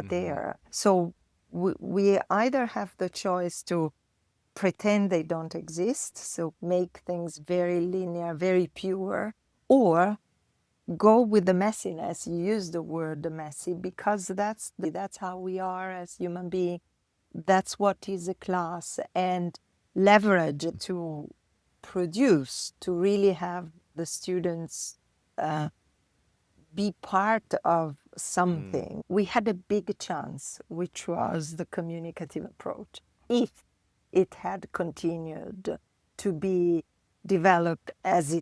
there. So we either have the choice to pretend they don't exist, so make things very linear, very pure, or go with the messiness. You use the word messy because that's how we are as human beings. That's what is a class, and leverage to produce, to really have the students be part of something. We had a big chance, which was the communicative approach. If it had continued to be developed as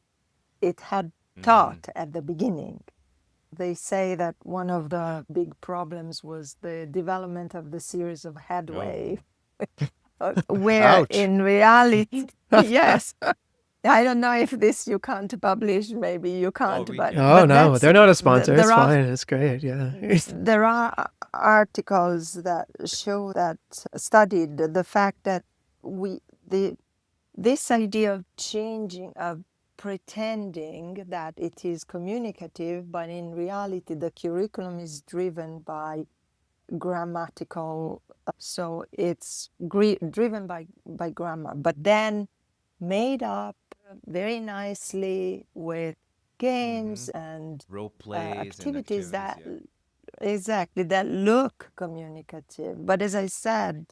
it had taught at the beginning. They say that one of the big problems was the development of the series of headway, where Ouch. in reality, yes, I don't know if this you can't publish, maybe you can't, we but can. Oh, no, that's they're not a sponsor. It's there are fine. It's great. Yeah. there are articles that show that studied the fact that this idea of changing, of pretending that it is communicative, but in reality the curriculum is driven by grammatical, so it's driven by grammar, but then made up very nicely with games and Role plays activities and that activities. exactly that look communicative. But as I said,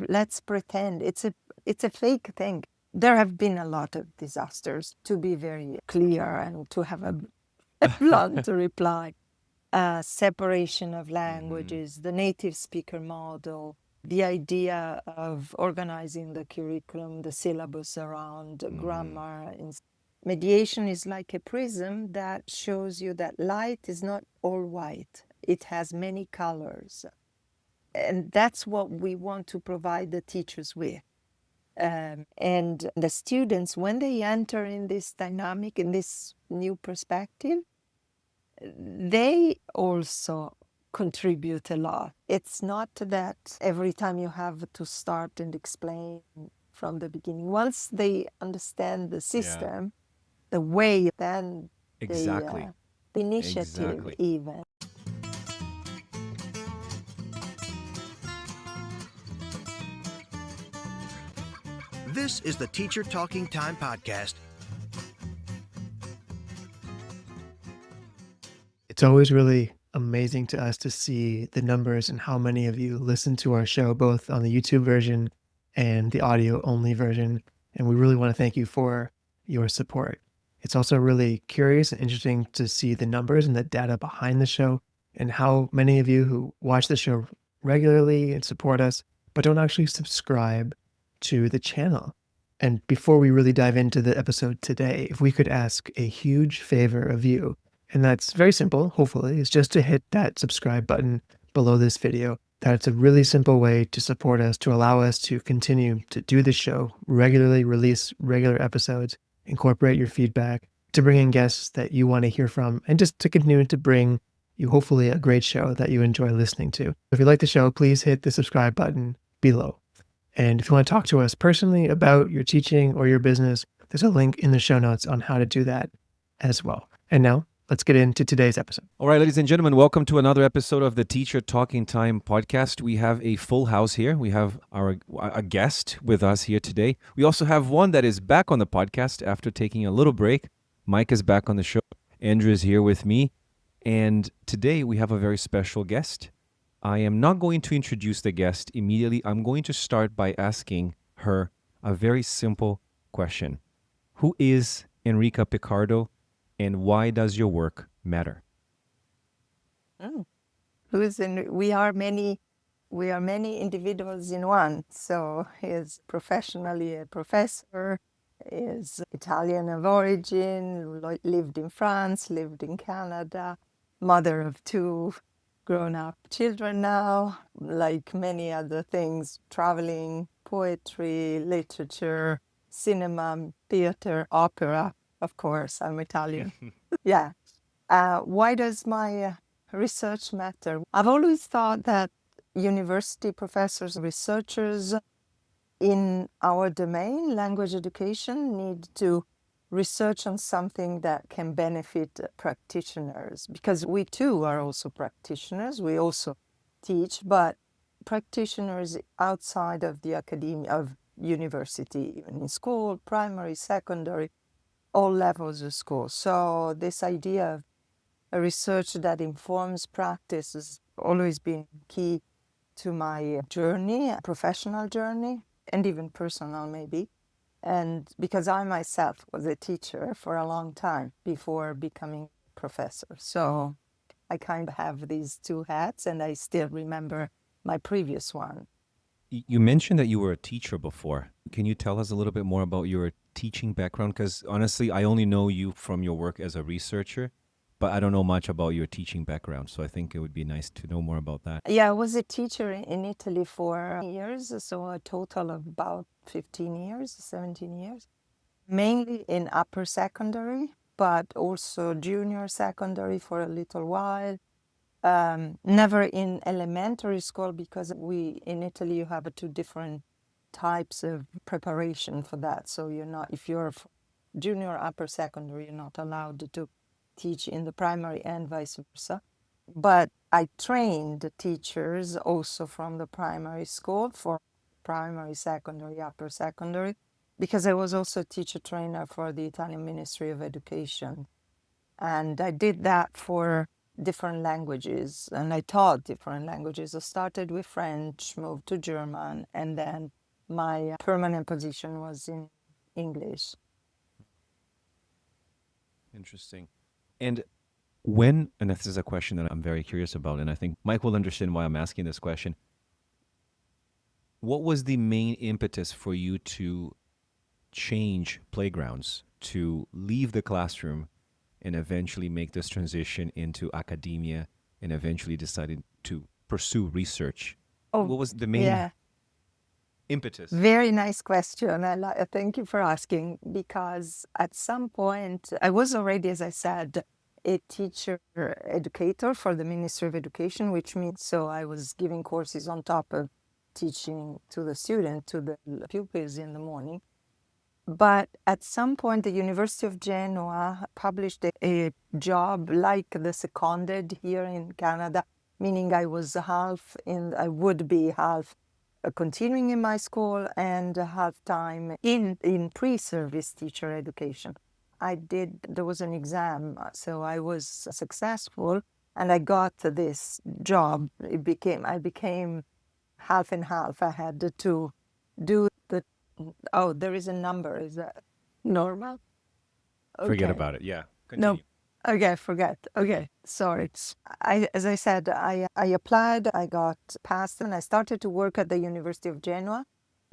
let's pretend it's a fake thing. There have been a lot of disasters, to be very clear and to have a blunt reply. Separation of languages, the native speaker model, the idea of organizing the curriculum, the syllabus around grammar. Mediation is like a prism that shows you that light is not all white. It has many colors. And that's what we want to provide the teachers with. And the students, when they enter in this dynamic, in this new perspective, they also contribute a lot. It's not that every time you have to start and explain from the beginning. Once they understand the system, the way, then Exactly. the initiative Exactly. even. This is the Teacher Talking Time podcast. It's always really amazing to us to see the numbers and how many of you listen to our show, both on the YouTube version and the audio only version. And we really want to thank you for your support. It's also really curious and interesting to see the numbers and the data behind the show and how many of you who watch the show regularly and support us, but don't actually subscribe to the channel. And before we really dive into the episode today, if we could ask a huge favor of you, and that's very simple, hopefully, is just to hit that subscribe button below this video. That's a really simple way to support us, to allow us to continue to do the show, regularly release regular episodes, incorporate your feedback, to bring in guests that you want to hear from, and just to continue to bring you hopefully a great show that you enjoy listening to. If you like the show, please hit the subscribe button below. And if you want to talk to us personally about your teaching or your business, there's a link in the show notes on how to do that as well. And now, let's get into today's episode. All right, ladies and gentlemen, welcome to another episode of the Teacher Talking Time podcast. We have a full house here. We have a guest with us here today. We also have one that is back on the podcast after taking a little break. Mike is back on the show. Andrew is here with me. And today we have a very special guest. I am not going to introduce the guest immediately. I'm going to start by asking her a very simple question. Who is Enrica Piccardo, and why does your work matter? We are many individuals in one. So he is professionally a professor, is Italian of origin, lived in France, lived in Canada, mother of 2 grown-up children now, like many other things, traveling, poetry, literature, cinema, theater, opera. Of course, I'm Italian. Yeah. Why does my research matter? I've always thought that university professors, researchers in our domain, language education, need to research on something that can benefit practitioners, because we too are also practitioners. We also teach, but practitioners outside of the academia, of university, even in school, primary, secondary, all levels of school. So this idea of a research that informs practice has always been key to my journey, professional journey, and even personal maybe. And because I myself was a teacher for a long time before becoming a professor. So I kind of have these two hats, and I still remember my previous one. You mentioned that you were a teacher before. Can you tell us a little bit more about your teaching background? Because honestly, I only know you from your work as a researcher, but I don't know much about your teaching background. So I think it would be nice to know more about that. Yeah, I was a teacher in Italy for years, so a total of about 15 years, 17 years, mainly in upper secondary, but also junior secondary for a little while. Never in elementary school, because in Italy you have two different types of preparation for that. So if you're junior upper secondary, you're not allowed to teach in the primary and vice versa. But I trained teachers also from the primary school for primary, secondary, upper secondary, because I was also a teacher trainer for the Italian Ministry of Education. And I did that for different languages, and I taught different languages. I started with French, moved to German, and then my permanent position was in English. Interesting. And this is a question that I'm very curious about, and I think Mike will understand why I'm asking this question. What was the main impetus for you to change playgrounds, to leave the classroom and eventually make this transition into academia and eventually decided to pursue research? Oh, what was the main yeah. impetus? Very nice question. Thank you for asking, because at some point I was already, as I said, a teacher educator for the Ministry of Education, which means so I was giving courses on top of teaching to the student, to the pupils in the morning. But at some point, the University of Genoa published a job like the seconded here in Canada, meaning I would be half continuing in my school and half time in pre-service teacher education. There was an exam, so I was successful and I got this job. I became half and half. I had to do there is a number. Is that normal? Forget Okay. about it. Yeah. No. Continue. Okay, forget. Okay, sorry. As I said, I applied, I got passed, and I started to work at the University of Genoa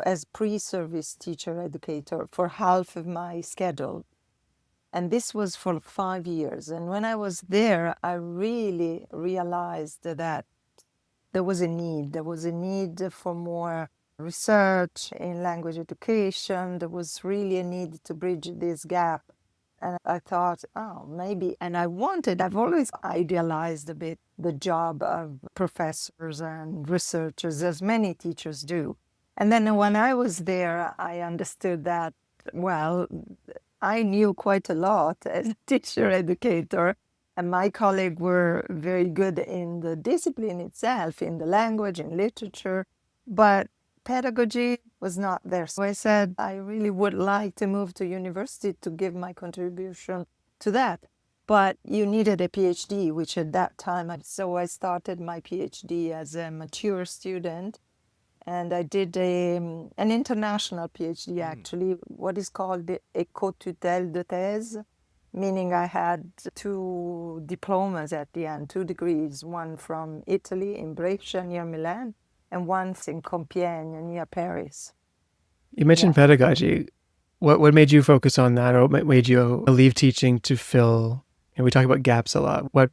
as pre-service teacher educator for half of my schedule. And this was for 5 years. And when I was there, I really realized that there was a need. There was a need for more research in language education. There was really a need to bridge this gap. And I thought, oh, maybe. And I've always idealized a bit the job of professors and researchers, as many teachers do. And then when I was there, I understood that, well, I knew quite a lot as a teacher educator, and my colleagues were very good in the discipline itself, in the language, in literature, but pedagogy was not there. So I said, I really would like to move to university to give my contribution to that. But you needed a PhD, which at that time, so I started my PhD as a mature student. And I did an international PhD, actually, what is called a co-tutelle de thèse, meaning I had 2 diplomas at the end, 2 degrees, one from Italy in Brescia near Milan, and one in Compiègne near Paris. You mentioned pedagogy. What made you focus on that, or what made you leave teaching to fill? And we talk about gaps a lot. What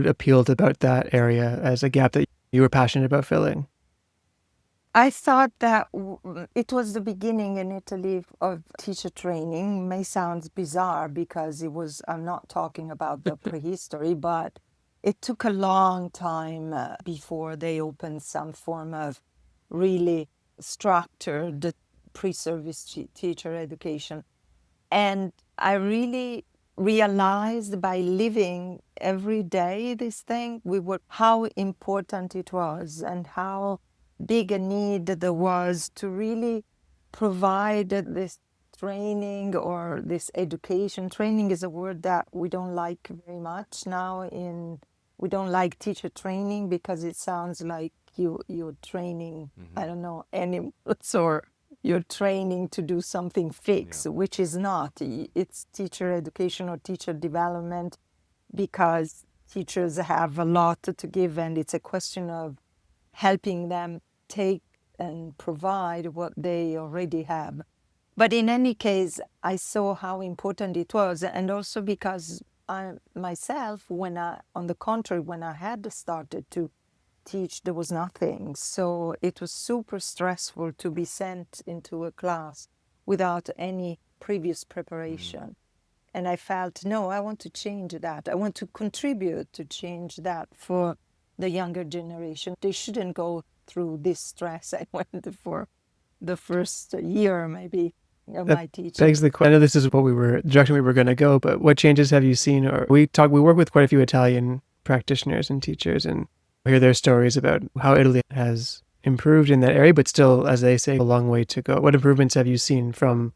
appealed about that area as a gap that you were passionate about filling? I thought that it was the beginning in Italy of teacher training. May sound bizarre because I'm not talking about the prehistory, but it took a long time before they opened some form of really structured pre-service teacher education. And I really realized by living every day this thing, how important it was and how big a need there was to really provide this training or this education. Training is a word that we don't like very much now. We don't like teacher training because it sounds like you're training, I don't know, animals, or you're training to do something fixed, which is not. It's teacher education or teacher development, because teachers have a lot to give, and it's a question of helping them take and provide what they already have. But in any case, I saw how important it was, and also because I myself, on the contrary, when I had started to teach, there was nothing. So it was super stressful to be sent into a class without any previous preparation. And I felt, no, I want to change that. I want to contribute to change that for the younger generation. They shouldn't go through this stress I went for the first year, maybe, of my teaching. Begs the question. I know this is the direction we were going to go, but what changes have you seen? Or we work with quite a few Italian practitioners and teachers, and hear their stories about how Italy has improved in that area, but still, as they say, a long way to go. What improvements have you seen from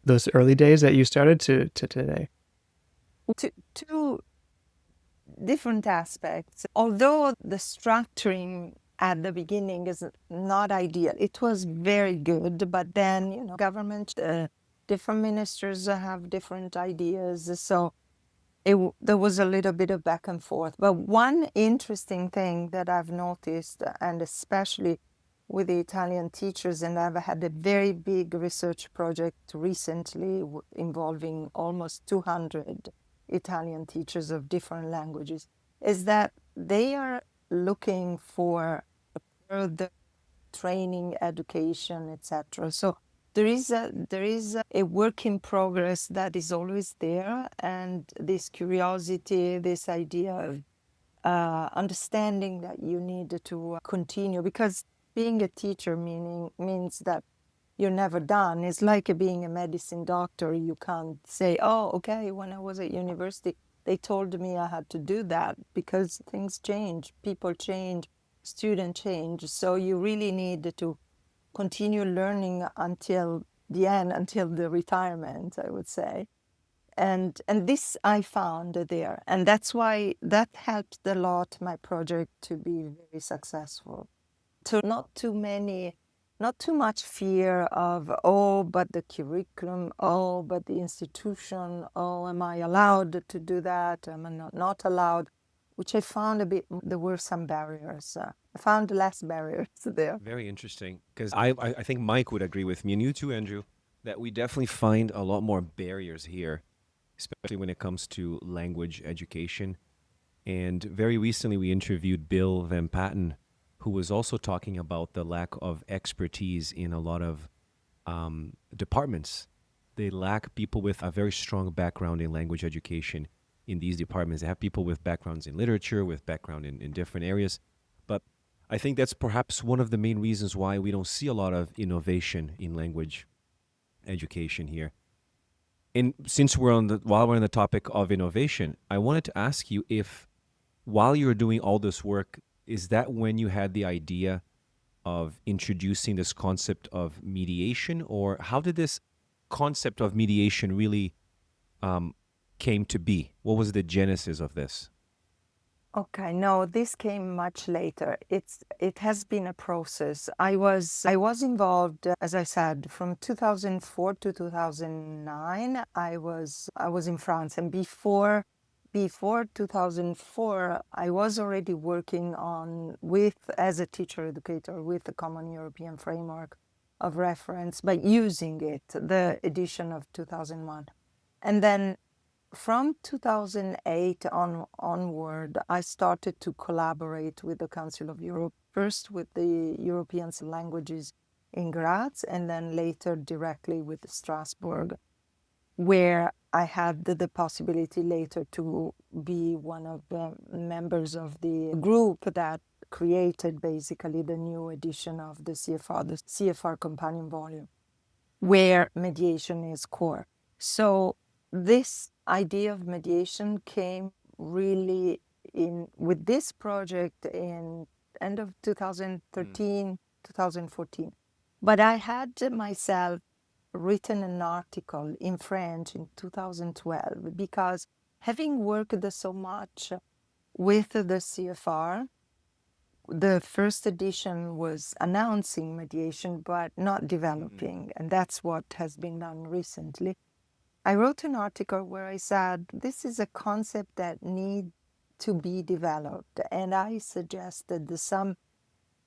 those early days that you started to today? Two different aspects. Although the structuring at the beginning is not ideal, it was very good, but then, government, different ministers have different ideas, so there was a little bit of back and forth. But one interesting thing that I've noticed, and especially with the Italian teachers, and I've had a very big research project recently involving almost 200 Italian teachers of different languages, is that they are looking for further training, education, etc. So there is a work in progress that is always there, and this curiosity, this idea of understanding that you need to continue, because being a teacher means that you're never done. It's like being a medicine doctor. You can't say, oh, okay, when I was at university, they told me I had to do that, because things change, people change, students change. So you really need to continue learning until the end, until the retirement, I would say. And this I found there. And that's why that helped a lot my project to be very successful. So not too much fear of, oh, but the curriculum, oh, but the institution, oh, am I allowed to do that? Am I not allowed? Which I found there were some barriers. I found less barriers there. Very interesting, because I think Mike would agree with me, and you too, Andrew, that we definitely find a lot more barriers here, especially when it comes to language education. And very recently, we interviewed Bill Van Patten, who was also talking about the lack of expertise in a lot of departments. They lack people with a very strong background in language education in these departments. They have people with backgrounds in literature, with background in different areas. But I think that's perhaps one of the main reasons why we don't see a lot of innovation in language education here. And since while we're on the topic of innovation, I wanted to ask you if, while you were doing all this work, is that when you had the idea of introducing this concept of mediation, or how did this concept of mediation really came to be? What was the genesis of this? Okay, no, this came much later. It has been a process. I was involved, as I said, from 2004 to 2009. I was in France, and before 2004, I was already working as a teacher educator with the Common European Framework of Reference, by using it, the edition of 2001, and then from 2008 onward, I started to collaborate with the Council of Europe, first with the European languages in Graz, and then later directly with Strasbourg, where I had the possibility later to be one of the members of the group that created basically the new edition of the CFR companion volume, where mediation is core. So this idea of mediation came really in with this project in end of 2013, 2014. But I had myself written an article in French in 2012 because having worked so much with the CFR, the first edition was announcing mediation but not developing, and that's what has been done recently. I wrote an article where I said this is a concept that needs to be developed, and I suggested some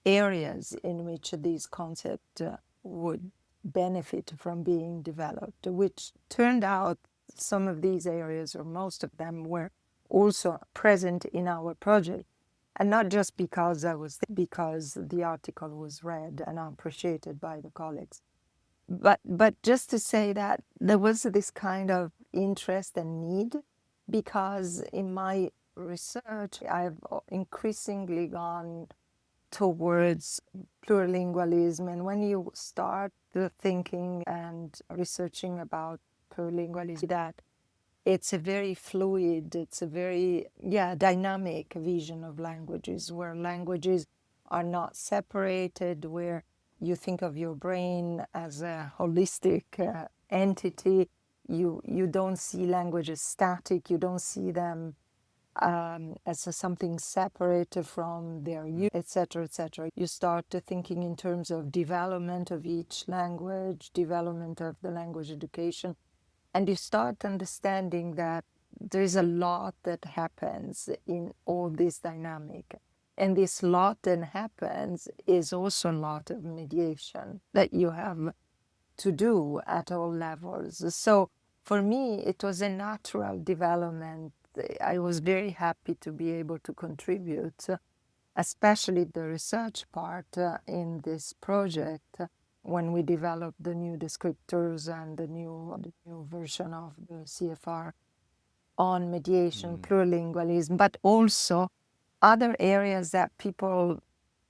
areas in which these concepts would benefit from being developed, which turned out some of these areas, or most of them, were also present in our project. And not just because because the article was read and appreciated by the colleagues. But just to say that there was this kind of interest and need, because in my research, I've increasingly gone towards plurilingualism. And when you start thinking and researching about plurilingualism, that it's a very fluid, it's a very dynamic vision of languages, where languages are not separated, where you think of your brain as a holistic entity. You don't see languages static, you don't see them as something separate from their use, etc., etc. You start thinking in terms of development of each language, development of the language education, and you start understanding that there is a lot that happens in all this dynamic. And this lot that happens is also a lot of mediation that you have to do at all levels. So for me, it was a natural development. I was very happy to be able to contribute, especially the research part in this project, when we developed the new descriptors and the new version of the CFR on mediation, plurilingualism, but also other areas that people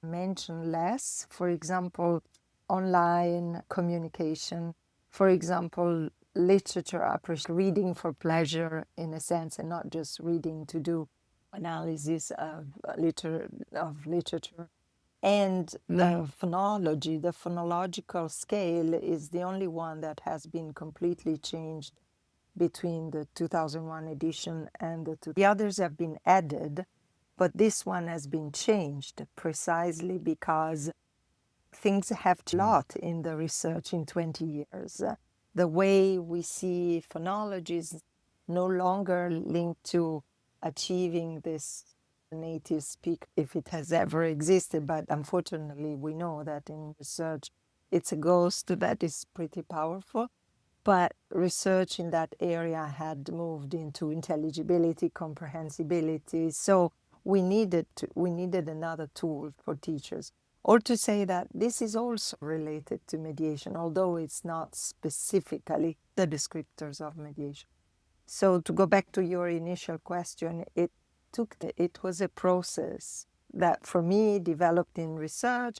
mention less. For example, online communication. For example, literature appreciation, reading for pleasure in a sense, and not just reading to do analysis of literature. And the phonology, the phonological scale is the only one that has been completely changed between the 2001 edition and the others have been added, but this one has been changed precisely because things have changed a lot in the research in 20 years. The way we see phonology is no longer linked to achieving this native speak, if it has ever existed, but unfortunately we know that in research it's a ghost that is pretty powerful. But research in that area had moved into intelligibility, comprehensibility. So we needed another tool for teachers. Or to say that this is also related to mediation, although it's not specifically the descriptors of mediation. So to go back to your initial question, it was a process that for me developed in research,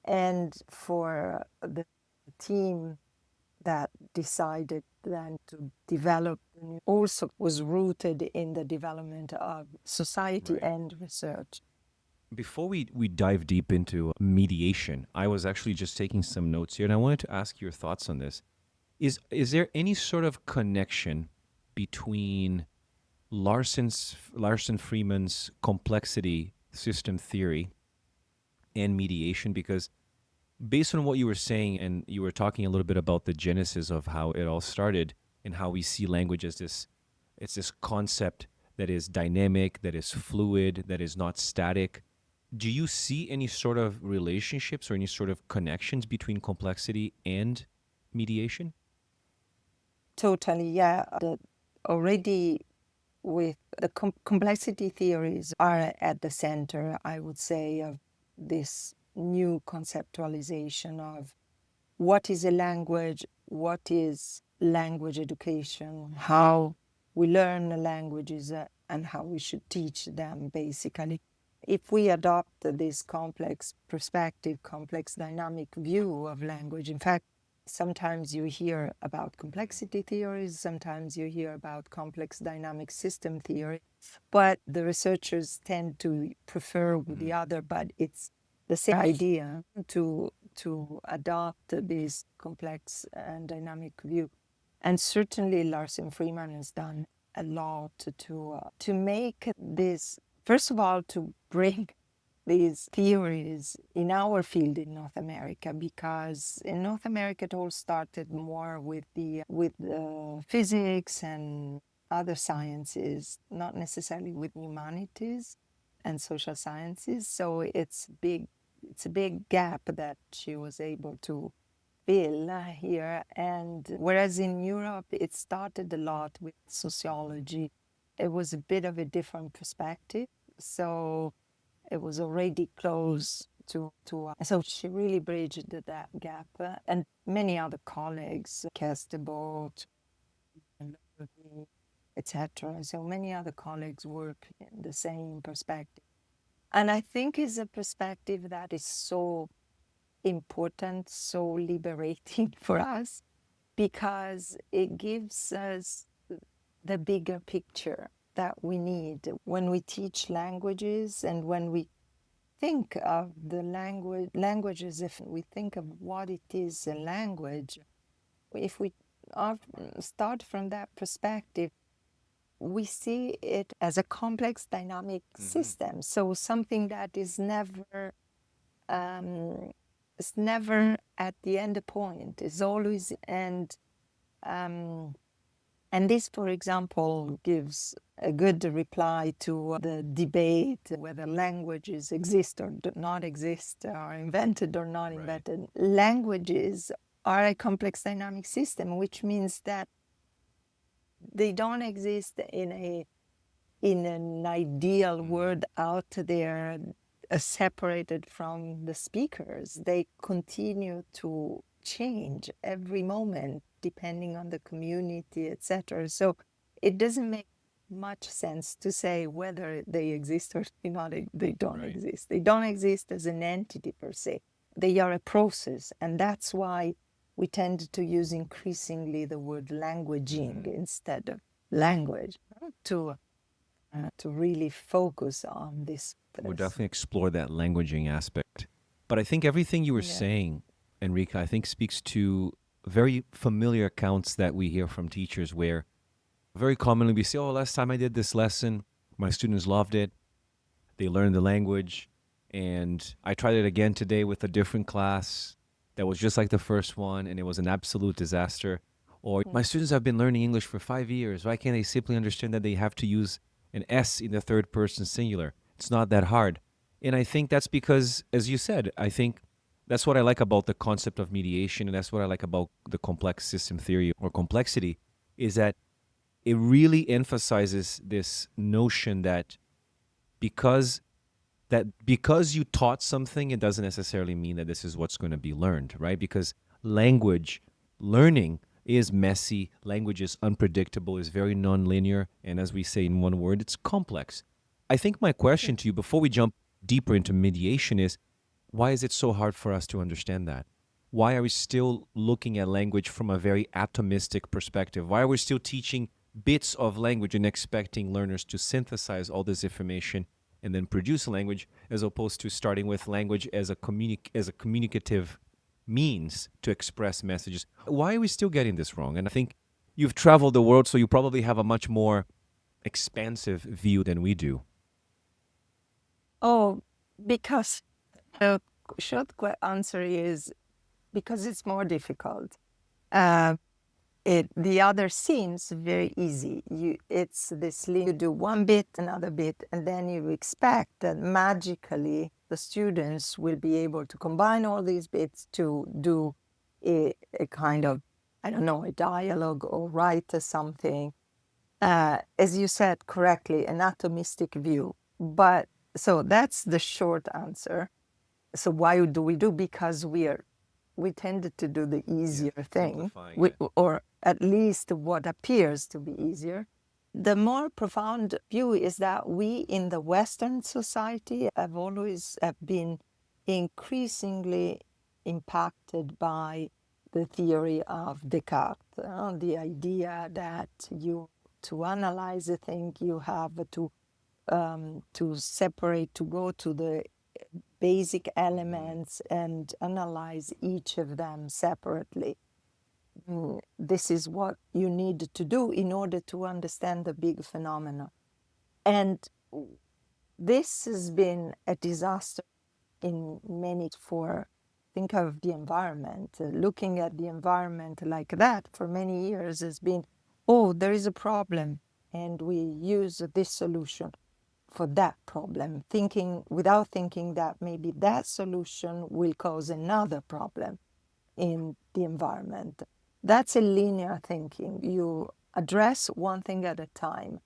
and for the team that decided then to develop also was rooted in the development of society and research. Before we dive deep into mediation, I was actually just taking some notes here, and I wanted to ask your thoughts on this. Is there any sort of connection between Larson Freeman's complexity system theory and mediation? Because based on what you were saying, and you were talking a little bit about the genesis of how it all started and how we see language as it's this concept that is dynamic, that is fluid, that is not static. Do you see any sort of relationships or any sort of connections between complexity and mediation? Totally, yeah. Already with the complexity theories are at the center, I would say, of this new conceptualization of what is a language, what is language education, how we learn languages, and how we should teach them, basically. If we adopt this complex perspective, complex dynamic view of language, in fact, Sometimes you hear about complexity theories, sometimes you hear about complex dynamic system theory, but the researchers tend to prefer the other, but it's the same idea to adopt this complex and dynamic view. And certainly Larsen Freeman has done a lot to make this, first of all, to bring these theories in our field in North America, because in North America it all started more with the physics and other sciences, not necessarily with humanities and social sciences. So it's a big gap that she was able to fill here. And whereas in Europe it started a lot with sociology, it was a bit of a different perspective. So it was already close to so she really bridged that gap, and many other colleagues, Kestebot, etc. So many other colleagues work in the same perspective, and I think it's a perspective that is so important, so liberating for us, because it gives us the bigger picture that we need when we teach languages, and when we think of the languages, if we think of what it is, a language, if we start from that perspective, we see it as a complex dynamic system. So something that is never at the end point, is always. And this, for example, gives a good reply to the debate whether languages exist or do not exist, are invented or not invented. Languages are a complex dynamic system, which means that they don't exist in an ideal world out there, separated from the speakers. They continue to change every moment depending on the community, etc. So it doesn't make much sense to say whether they exist or not. They don't exist. They don't exist as an entity per se. They are a process, and that's why we tend to use increasingly the word languaging instead of language, to really focus on this. We'll definitely explore that languaging aspect. But I think everything you were saying, Enrica, I think speaks to very familiar accounts that we hear from teachers, where very commonly we say, oh, last time I did this lesson, my students loved it. They learned the language. And I tried it again today with a different class that was just like the first one, and it was an absolute disaster. Or my students have been learning English for 5 years. Why can't they simply understand that they have to use an S in the third person singular? It's not that hard. And I think that's because, as you said, I think that's what I like about the concept of mediation, and that's what I like about the complex system theory or complexity, is that it really emphasizes this notion that because you taught something, it doesn't necessarily mean that this is what's going to be learned, right? Because language learning is messy, language is unpredictable, is very nonlinear, and as we say in one word, it's complex. I think my question to you before we jump deeper into mediation is, why is it so hard for us to understand that? Why are we still looking at language from a very atomistic perspective? Why are we still teaching bits of language and expecting learners to synthesize all this information and then produce a language, as opposed to starting with language as a communicative means to express messages? Why are we still getting this wrong? And I think you've traveled the world, so you probably have a much more expansive view than we do. Oh, because the short answer is because it's more difficult. The other seems very easy. It's this, you do one bit, another bit, and then you expect that magically the students will be able to combine all these bits to do a kind of, I don't know, a dialogue or write something. As you said correctly, an atomistic view. But so that's the short answer. So why do we do? Because we tended to do the easier thing, or at least what appears to be easier. The more profound view is that we in the Western society have always been increasingly impacted by the theory of Descartes, the idea that to analyze a thing, you have to separate, to go to the basic elements and analyze each of them separately. This is what you need to do in order to understand the big phenomena. And this has been a disaster in many think of the environment. Looking at the environment like that for many years has been, oh, there is a problem, and we use this solution for that problem, without thinking that maybe that solution will cause another problem in the environment. That's a linear thinking. You address one thing at a time.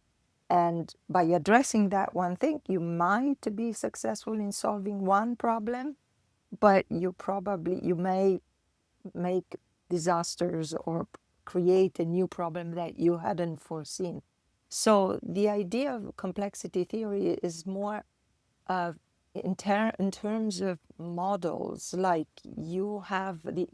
And by addressing that one thing, you might be successful in solving one problem, but you may make disasters or create a new problem that you hadn't foreseen. So the idea of complexity theory is more in terms of models, like you have the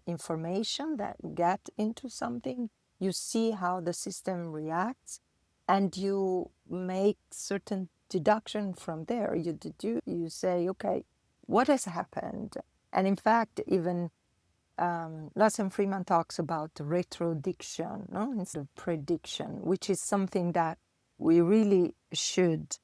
information that get into something, you see how the system reacts, and you make certain deduction from there. You say, okay, what has happened? And in fact, even Lawson Freeman talks about retrodiction, no? Instead of prediction, which is something that we really should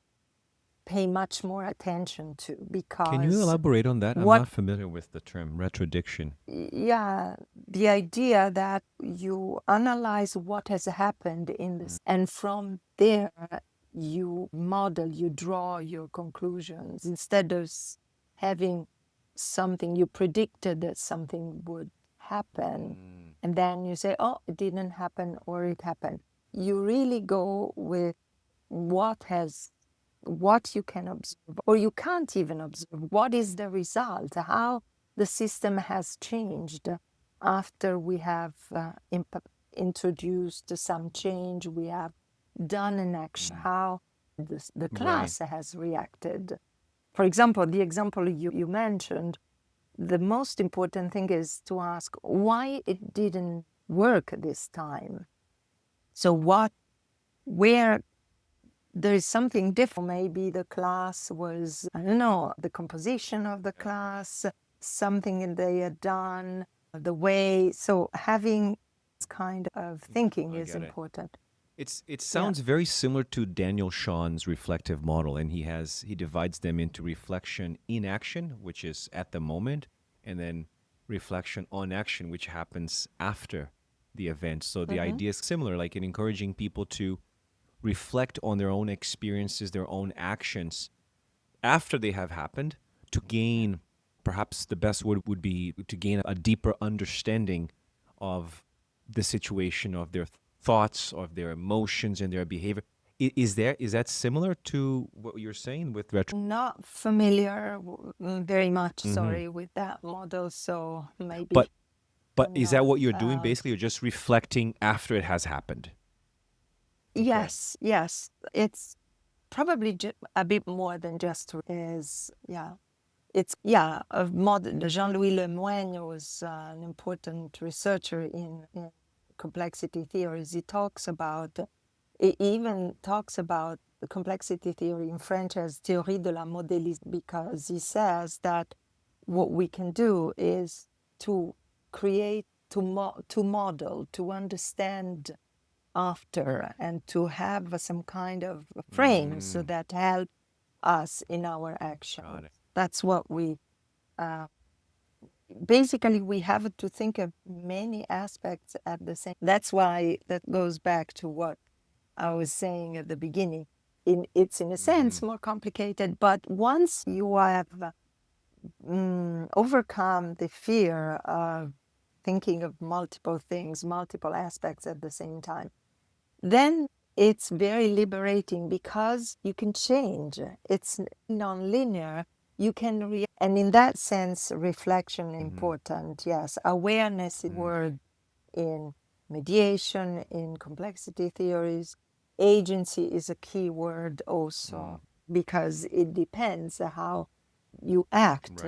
pay much more attention to, because Can you elaborate on that? I'm not familiar with the term retrodiction. Yeah, the idea that you analyze what has happened in this, and from there you model, you draw your conclusions, instead of having something you predicted that something would happen, and then you say, oh, it didn't happen, or it happened. You really go with what you can observe, or you can't even observe. What is the result? How the system has changed after we have introduced some change, we have done an action, how the class has reacted. For example, the example you mentioned, the most important thing is to ask why it didn't work this time. So where there is something different. Maybe the class was, I don't know, the composition of the class, something they had done, the way. So having this kind of thinking is important. It sounds very similar to Daniel Shawn's reflective model, and he divides them into reflection in action, which is at the moment, and then reflection on action, which happens after the event. So the idea is similar, like in encouraging people to reflect on their own experiences, their own actions after they have happened, to gain, perhaps the best word would be to gain a deeper understanding of the situation, of their thoughts, of their emotions and their behavior. Is that similar to what you're saying with retro? Not familiar very much, sorry, with that model, so maybe. But is that what you're doing basically? You're just reflecting after it has happened? Yes, yes. It's probably a bit more than just is, yeah. It's, yeah, Jean-Louis Lemoyne was an important researcher in complexity theories. He even talks about the complexity theory in French as théorie de la modélisation, because he says that what we can do is to create, to model, to understand after, and to have some kind of frames that help us in our action. That's what we basically, we have to think of many aspects at the same. That's why that goes back to what I was saying at the beginning. It's in a sense more complicated, but once you have overcome the fear of thinking of multiple things, multiple aspects at the same time, then it's very liberating, because you can change. It's non-linear. You can and in that sense, reflection important. Yes, awareness is word in mediation, in complexity theories. Agency is a key word also, because it depends how you act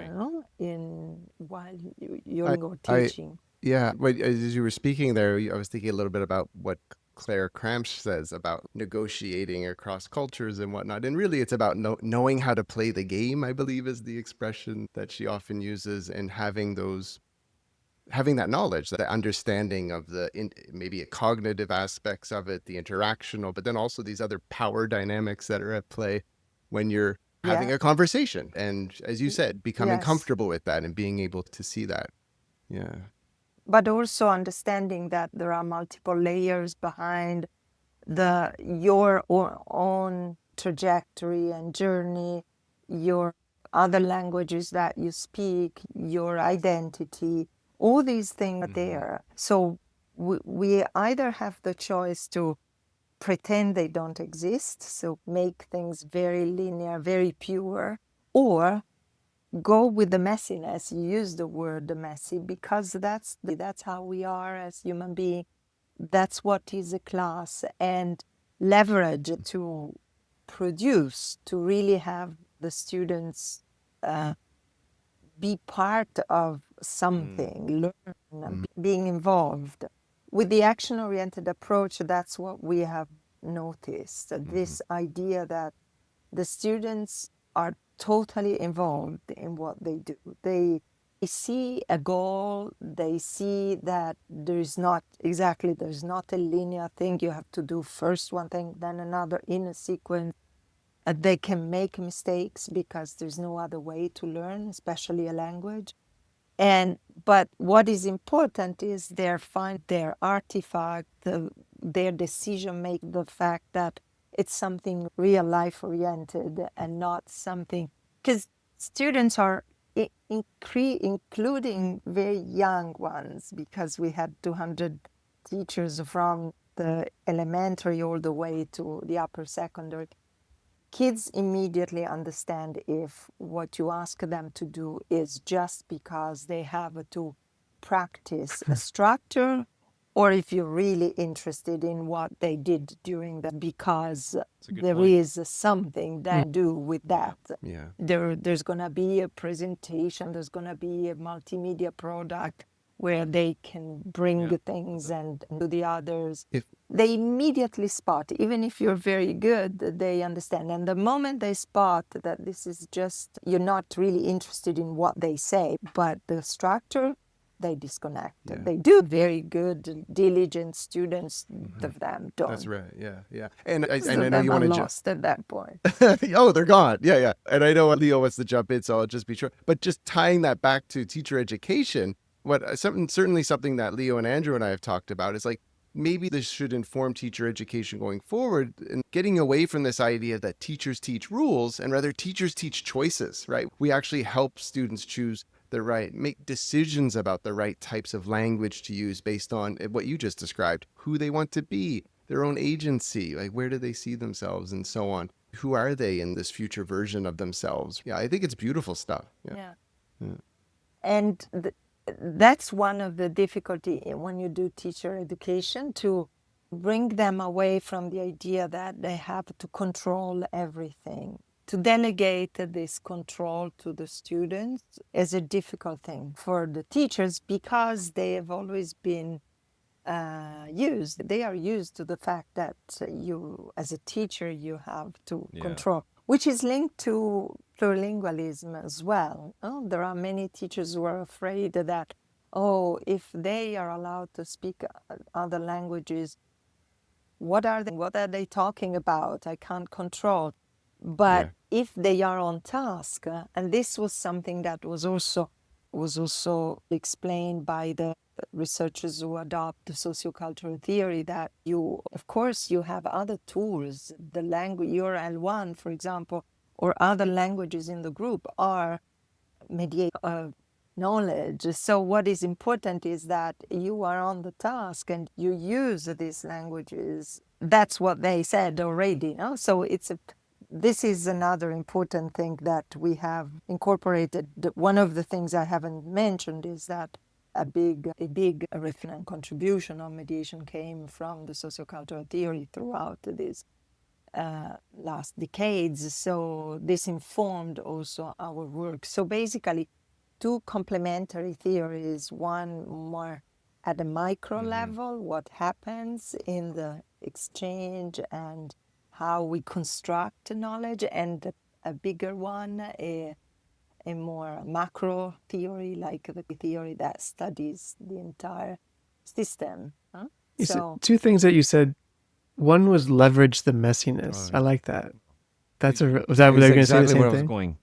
while you're teaching. Yeah, but as you were speaking there, I was thinking a little bit about what Claire Cramsh says about negotiating across cultures and whatnot. And really, it's about knowing how to play the game, I believe is the expression that she often uses, and having that knowledge, that understanding of maybe cognitive aspects of it, the interactional, but then also these other power dynamics that are at play when you're having a conversation. And as you said, becoming comfortable with that and being able to see that. Yeah. But also understanding that there are multiple layers behind your own trajectory and journey, your other languages that you speak, your identity, all these things are there. So we either have the choice to pretend they don't exist, so make things very linear, very pure, or go with the messiness. You use the word messy because that's how we are as human beings. That's what is a class, and leverage to produce, to really have the students be part of something, learn, being involved. With the action-oriented approach, that's what we have noticed, this idea that the students are totally involved in what they do. They see a goal, they see that there's not a linear thing. You have to do first one thing, then another in a sequence. They can make mistakes because there's no other way to learn, especially a language. But what is important is their artifact, their decision making, the fact that it's something real life oriented and not something, because students are including very young ones, because we had 200 teachers from the elementary all the way to the upper secondary. Kids immediately understand if what you ask them to do is just because they have to practice a structure, or if you're really interested in what they did during that, because there is something that do with that. Yeah. There's going to be a presentation, there's going to be a multimedia product where they can bring things and do the others. They immediately spot, even if you're very good, they understand. And the moment they spot that this is just, you're not really interested in what they say, but the structure, they disconnect. Yeah. They do very good, diligent students of them don't. That's right. Yeah. Yeah. And I Some know of them you are want to lost at that point. Oh, they're gone. Yeah. Yeah. And I know Leo wants to jump in, so I'll just be short. But just tying that back to teacher education, certainly something that Leo and Andrew and I have talked about is like, maybe this should inform teacher education going forward, and getting away from this idea that teachers teach rules and rather teachers teach choices, right? We actually help students choose make decisions about the right types of language to use based on what you just described, who they want to be, their own agency, like where do they see themselves and so on. Who are they in this future version of themselves? Yeah, I think it's beautiful stuff. Yeah. And that's one of the difficulty when you do teacher education, to bring them away from the idea that they have to control everything. To delegate this control to the students is a difficult thing for the teachers, because they have always been used. They are used to the fact that you, as a teacher, you have to control, which is linked to plurilingualism as well. There are many teachers who are afraid that, if they are allowed to speak other languages, what are they talking about? I can't control. But if they are on task, and this was something that was also explained by the researchers who adopt the sociocultural theory, that of course you have other tools. The language, your L1, for example, or other languages in the group are mediate knowledge. So what is important is that you are on the task and you use these languages. That's what they said already. No? So this is another important thing that we have incorporated. One of the things I haven't mentioned is that a big reference contribution on mediation came from the sociocultural theory throughout these last decades. So this informed also our work. So basically, two complementary theories, one more at a micro level, what happens in the exchange and how we construct knowledge, and a bigger one, a more macro theory, like the theory that studies the entire system. Huh? You said So two things that you said. One was leverage the messiness. I like that. Was that what they're going to say? The Exactly same where I was thing? going.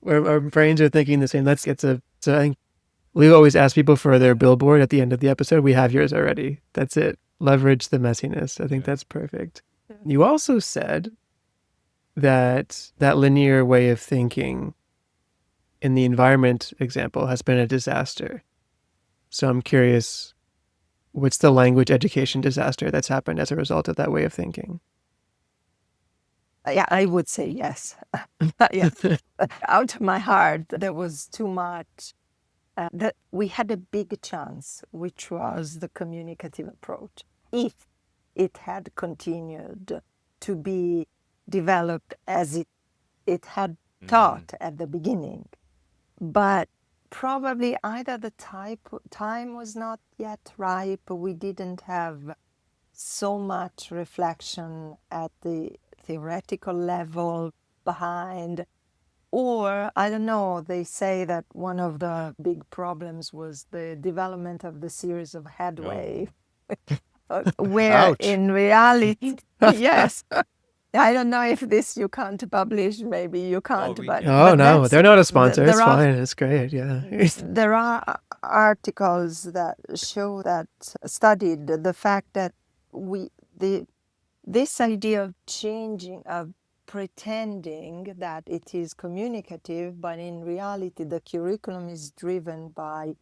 Where our brains are thinking the same. So I think Leo always asks people for their billboard at the end of the episode. We have yours already. That's it. Leverage the messiness. I think that's perfect. Yeah. You also said that linear way of thinking in the environment example has been a disaster. So I'm curious, what's the language education disaster that's happened as a result of that way of thinking? yeah, I would say yes. Yeah. Out of my heart, there was too much. That we had a big chance, which was the communicative approach. If it had continued to be developed as it had taught at the beginning, but probably either the time was not yet ripe, we didn't have so much reflection at the theoretical level behind, or I don't know, they say that one of the big problems was the development of the series of headway, where Ouch. in reality, yes, I don't know if this you can't publish, maybe you can't, we but can. Oh, but no, that's, they're not a sponsor. It's there are fine. It's great. Yeah. there are articles that show that studied the fact that this idea of changing, of pretending that it is communicative, but in reality the curriculum is driven by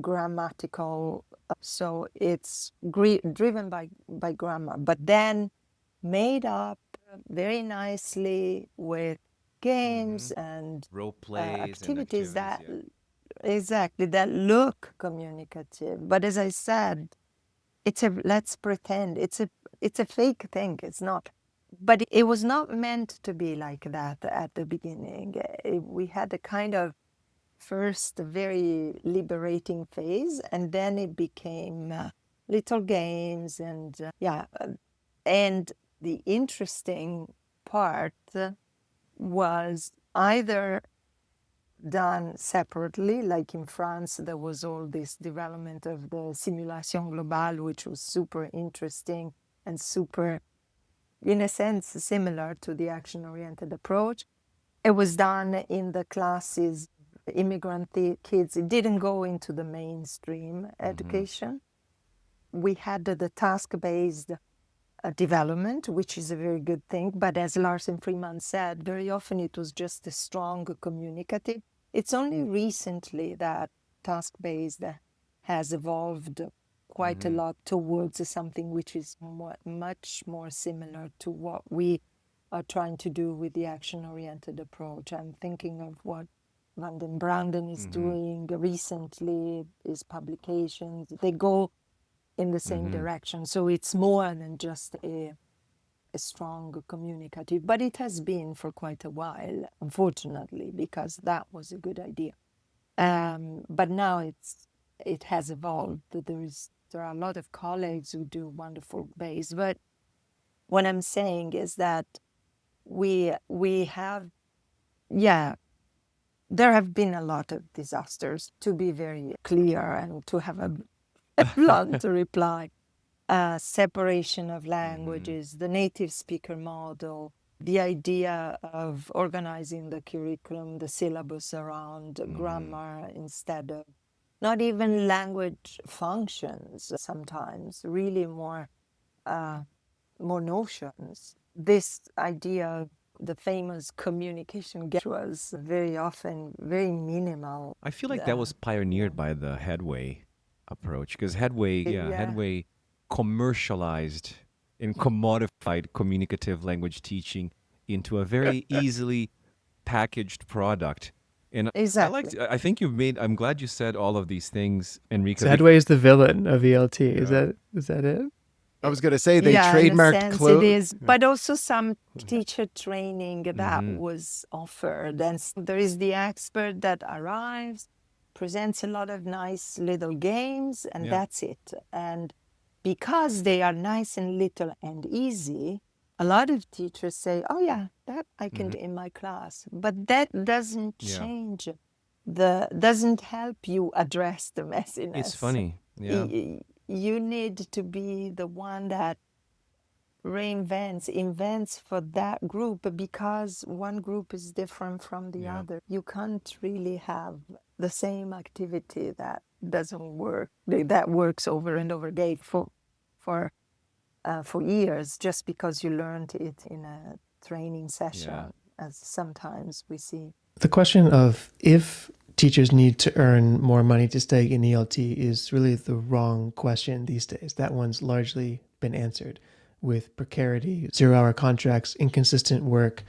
grammatical, so it's driven by grammar, but then made up very nicely with games and Role plays and activities that yeah. exactly that look communicative. But as I said, let's pretend it's a fake thing. It's not. But it was not meant to be like that at the beginning. We had a kind of first very liberating phase, and then it became little games and and the interesting part was either done separately, like in France there was all this development of the simulation globale, which was super interesting and super, in a sense, similar to the action-oriented approach. It was done in the classes, immigrant kids. It didn't go into the mainstream education. We had the task-based development, which is a very good thing. But as Larsen Freeman said, very often it was just a strong communicative. It's only recently that task-based has evolved quite a lot towards something which is much more similar to what we are trying to do with the action-oriented approach. I'm thinking of what Van den Branden is doing recently, his publications. They go in the same direction. So it's more than just a strong communicative, but it has been for quite a while, unfortunately, because that was a good idea. But now it has evolved. There are a lot of colleagues who do wonderful base, but what I'm saying is that we have, there have been a lot of disasters, to be very clear and to have a blunt reply. Separation of languages, the native speaker model, the idea of organizing the curriculum, the syllabus around grammar instead of not even language functions sometimes, really more notions. This idea of the famous communication gap was very often very minimal. I feel like that was pioneered by the Headway approach, because Headway commercialized and commodified communicative language teaching into a very easily packaged product. And Exactly. I think I'm glad you said all of these things, Enrica. Sadway is the villain of ELT. Is that it? I was going to say they in a trademarked sense clothes. it is, but also some teacher training that was offered. And there is the expert that arrives, presents a lot of nice little games, and Yeah. that's it. And because they are nice and little and easy, a lot of teachers say, oh yeah, that I can do in my class. But that doesn't Yeah. change, doesn't help you address the messiness. It's funny. Yeah. You need to be the one that invents for that group, because one group is different from the Yeah. other. You can't really have the same activity that doesn't work, that works over and over again for years, just because you learned it in a training session, as sometimes we see. The question of if teachers need to earn more money to stay in ELT is really the wrong question these days. That one's largely been answered with precarity, 0-hour contracts, inconsistent work.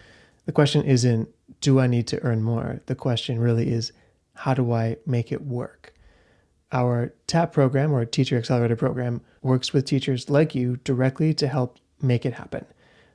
The question isn't, do I need to earn more? The question really is, how do I make it work? Our TAP program, or Teacher Accelerator program, works with teachers like you directly to help make it happen.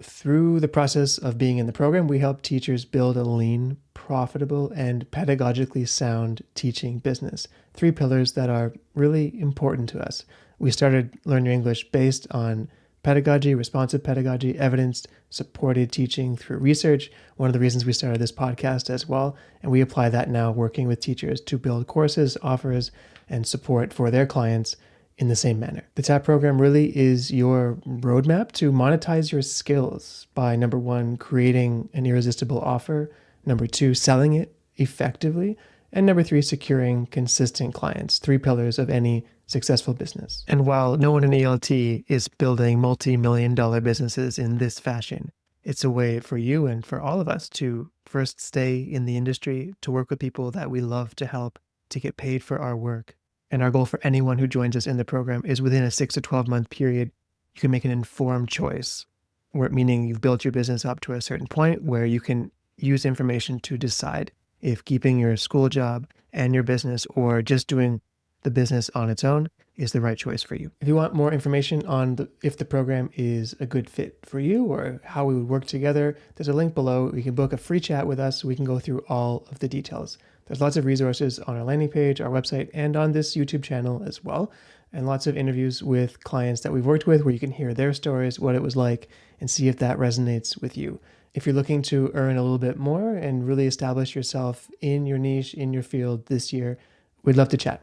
Through the process of being in the program, we help teachers build a lean, profitable, and pedagogically sound teaching business. 3 pillars that are really important to us. We started Learn Your English based on pedagogy, responsive pedagogy, evidence-supported teaching through research. One of the reasons we started this podcast as well. And we apply that now working with teachers to build courses, offers, and support for their clients in the same manner. The TAP program really is your roadmap to monetize your skills by, number 1, creating an irresistible offer, number 2, selling it effectively, and number 3, securing consistent clients. 3 pillars of any successful business. And while no one in ELT is building multi-million-dollar businesses in this fashion, it's a way for you and for all of us to first stay in the industry, to work with people that we love to help, to get paid for our work. And our goal for anyone who joins us in the program is within a 6 to 12 month period, you can make an informed choice, meaning you've built your business up to a certain point where you can use information to decide if keeping your school job and your business, or just doing the business on its own, is the right choice for you. If you want more information on if the program is a good fit for you or how we would work together, there's a link below. You can book a free chat with us so we can go through all of the details. There's lots of resources on our landing page, our website, and on this YouTube channel as well, and lots of interviews with clients that we've worked with where you can hear their stories, what it was like, and see if that resonates with you. If you're looking to earn a little bit more and really establish yourself in your niche, in your field this year, we'd love to chat.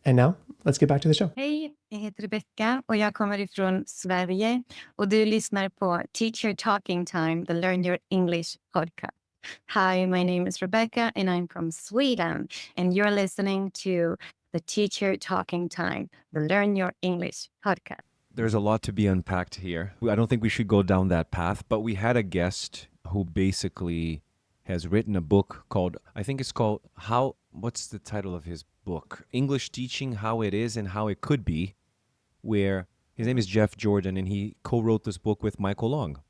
And now, let's get back to the show. Hej, jag heter Rebecca och jag kommer ifrån Sverige och du lyssnar på Teacher Talking Time, the Learn Your English podcast. Hi, my name is Rebecca and I'm from Sweden, and you're listening to the Teacher Talking Time, the Learn Your English podcast. There's a lot to be unpacked here. I don't think we should go down that path, but we had a guest who basically has written a book called, I think it's called what's the title of his book? English Teaching, How It Is and How It Could Be, where his name is Jeff Jordan, and he co-wrote this book with Michael Long.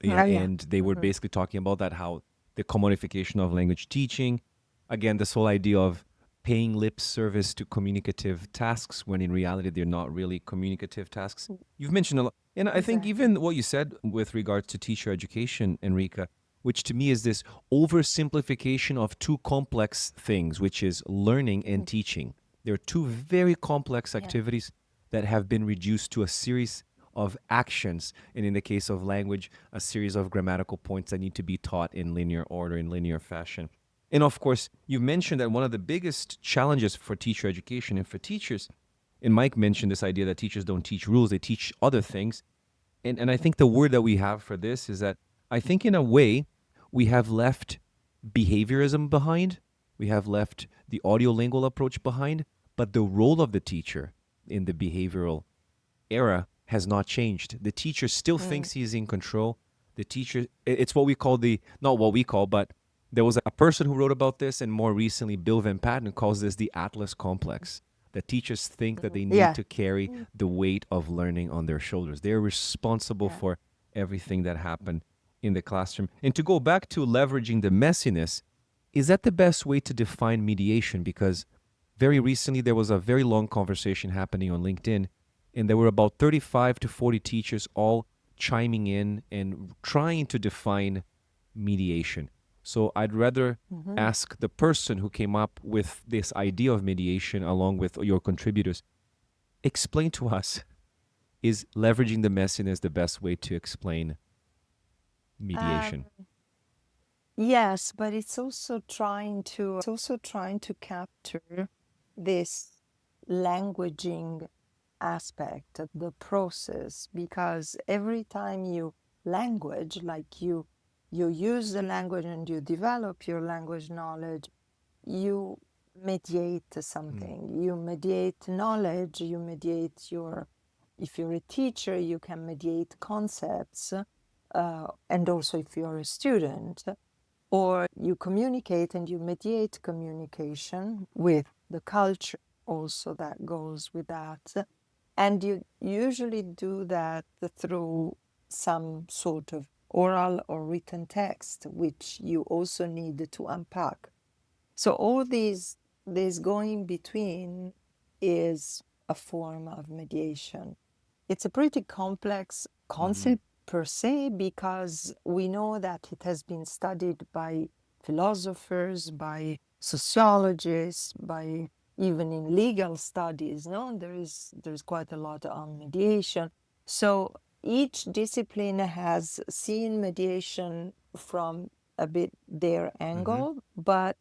Yeah. And they were basically talking about that, how the commodification of language teaching, again, this whole idea of paying lip service to communicative tasks when in reality they're not really communicative tasks. You've mentioned a lot. And I think even what you said with regards to teacher education, Enrica, which to me is this oversimplification of 2 complex things, which is learning and teaching. There are 2 very complex activities that have been reduced to a series of actions, and in the case of language, a series of grammatical points that need to be taught in linear order, in linear fashion. And of course, you mentioned that one of the biggest challenges for teacher education and for teachers, and Mike mentioned this idea that teachers don't teach rules, they teach other things. And I think the word that we have for this is that I think in a way we have left behaviorism behind, we have left the audiolingual approach behind, but the role of the teacher in the behavioral era has not changed. The teacher still thinks he's in control. The teacher, it's what we call but there was a person who wrote about this, and more recently, Bill Van Patten calls this the Atlas complex. The teachers think that they need to carry the weight of learning on their shoulders. They're responsible for everything that happened in the classroom. And to go back to leveraging the messiness, is that the best way to define mediation? Because very recently, there was a very long conversation happening on LinkedIn, and there were about 35 to 40 teachers all chiming in and trying to define mediation. So I'd rather ask the person who came up with this idea of mediation along with your contributors, explain to us, is leveraging the messiness the best way to explain mediation? Yes, but it's also trying to capture this languaging aspect of the process, because every time you language, like you use the language and you develop your language knowledge, you mediate something. You mediate knowledge, you mediate your, if you're a teacher, you can mediate concepts, and also if you're a student, or you communicate and you mediate communication with the culture also that goes with that. And you usually do that through some sort of oral or written text, which you also need to unpack. So all this going between is a form of mediation. It's a pretty complex concept per se, because we know that it has been studied by philosophers, by sociologists, by even in legal studies. No, there's quite a lot on mediation. So each discipline has seen mediation from a bit their angle, but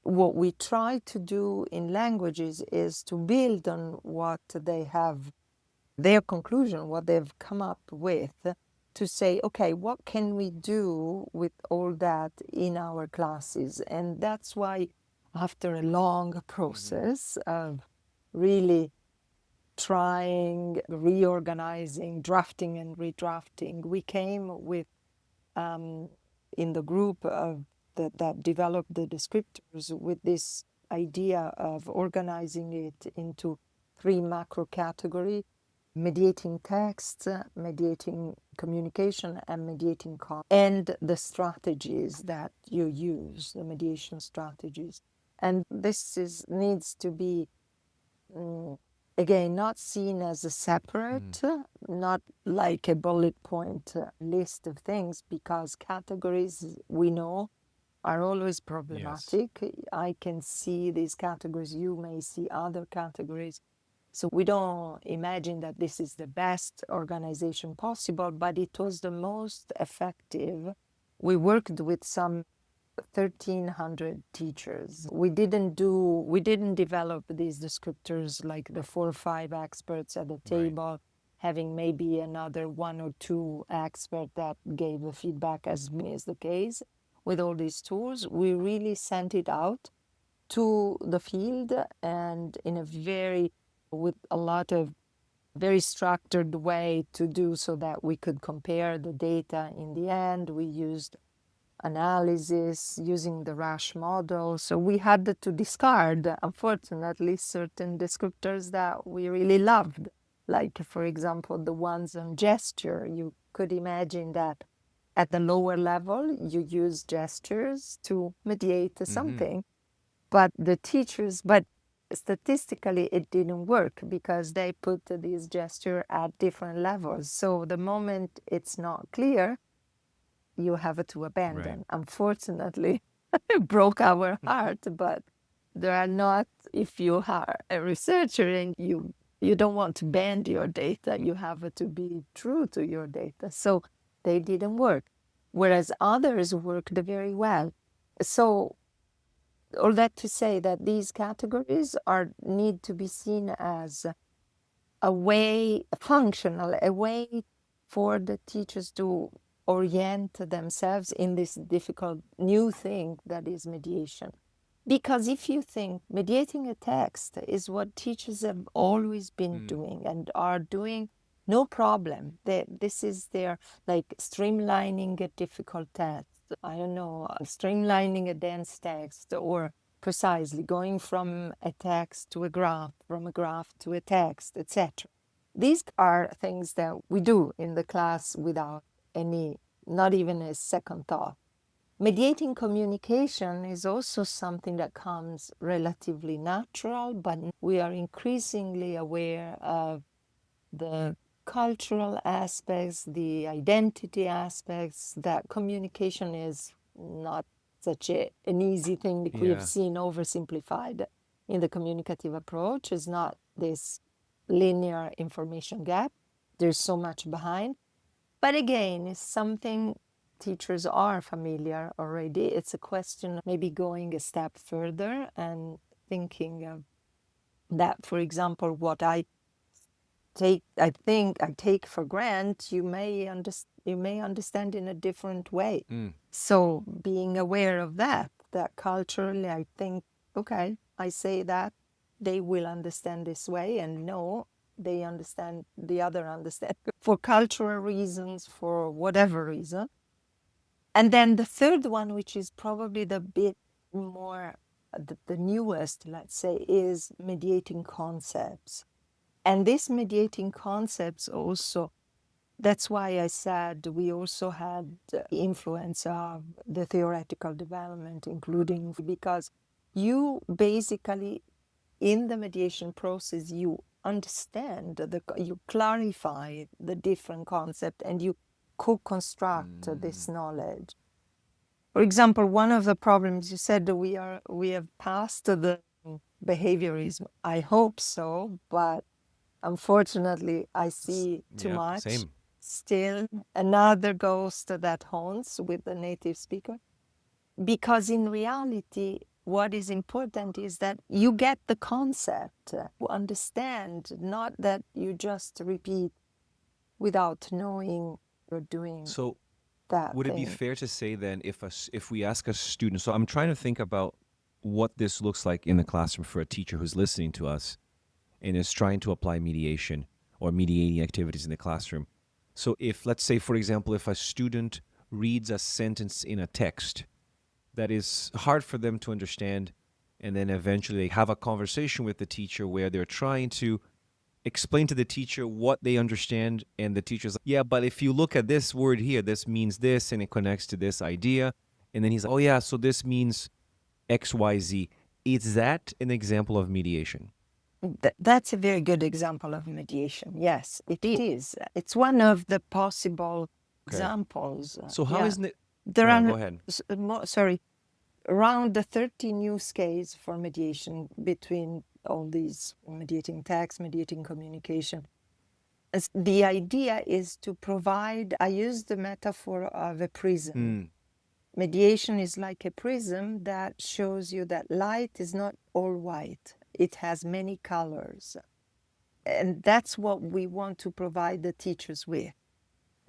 what we try to do in languages is to build on what they have, their conclusion, what they've come up with, to say, okay, what can we do with all that in our classes? And that's why, after a long process of really trying, reorganizing, drafting and redrafting, we came with, in the group of that developed the descriptors, with this idea of organizing it into 3 macro categories: mediating text, mediating communication, and mediating and the strategies that you use, the mediation strategies. And this needs to be, again, not seen as a separate, not like a bullet point list of things, because categories, we know, are always problematic. I can see these categories, you may see other categories. So we don't imagine that this is the best organization possible, but it was the most effective. We worked with some 1,300 teachers. We didn't develop these descriptors like the 4 or 5 experts at the table, having maybe another 1 or 2 experts that gave the feedback, as is the case with all these tools. We really sent it out to the field, and with a lot of very structured way to do, so that we could compare the data in the end. We used analysis using the Rush model. So we had to discard, unfortunately, certain descriptors that we really loved. Like, for example, the ones on gesture. You could imagine that at the lower level, you use gestures to mediate something. But statistically, it didn't work, because they put these gesture at different levels. So the moment it's not clear, you have to abandon. Unfortunately, it broke our heart, but there are not, if you are a researcher and you don't want to bend your data, you have to be true to your data. So they didn't work, whereas others worked very well. So all that to say that these categories need to be seen as a way, functional, a way for the teachers to orient themselves in this difficult new thing that is mediation. Because if you think mediating a text is what teachers have always been doing and are doing, no problem. This is their, like, streamlining a difficult text. I don't know, streamlining a dense text, or precisely going from a text to a graph, from a graph to a text, etc. These are things that we do in the class without not even a second thought. Mediating communication is also something that comes relatively natural, but we are increasingly aware of the cultural aspects, the identity aspects, that communication is not such an easy thing that we Yeah. have seen oversimplified in the communicative approach. Is not this linear information gap. There's so much behind. But again, it's something teachers are familiar already. It's a question of maybe going a step further and thinking of that, for example, what I take for granted, you may understand in a different way. So being aware of that culturally, I think, okay, I say that, they will understand this way, and no, they understand, the other understand for cultural reasons, for whatever reason. And then the third one, which is probably the bit more, the newest, let's say, is mediating concepts. And these mediating concepts also, that's why I said we also had influence of the theoretical development, including because you basically, in the mediation process, you understand, you clarify the different concept, and you co-construct this knowledge. For example, one of the problems you said that we have passed the behaviorism. I hope so, but unfortunately, I see too Yeah, much. same. Still, another ghost that haunts with the native speaker. Because in reality, what is important is that you get the concept, you understand, not that you just repeat without knowing you're doing So that would it be thing. fair to say then, if we ask a student, so I'm trying to think about what this looks like in the classroom for a teacher who's listening to us and is trying to apply mediation or mediating activities in the classroom. So if, let's say, for example, if a student reads a sentence in a text that is hard for them to understand, and then eventually they have a conversation with the teacher where they're trying to explain to the teacher what they understand, and the teacher's like, yeah, but if you look at this word here, this means this, and it connects to this idea. And then he's like, oh yeah, so this means XYZ. Is that an example of mediation? That's a very good example of mediation. Yes, it is. It's one of the possible examples. So how isn't it? There No, are, go ahead. around the 30 use cases for mediation between all these mediating text, mediating communication. The idea is to provide, I use the metaphor of a prism. Mediation is like a prism that shows you that light is not all white. It has many colors. And that's what we want to provide the teachers with.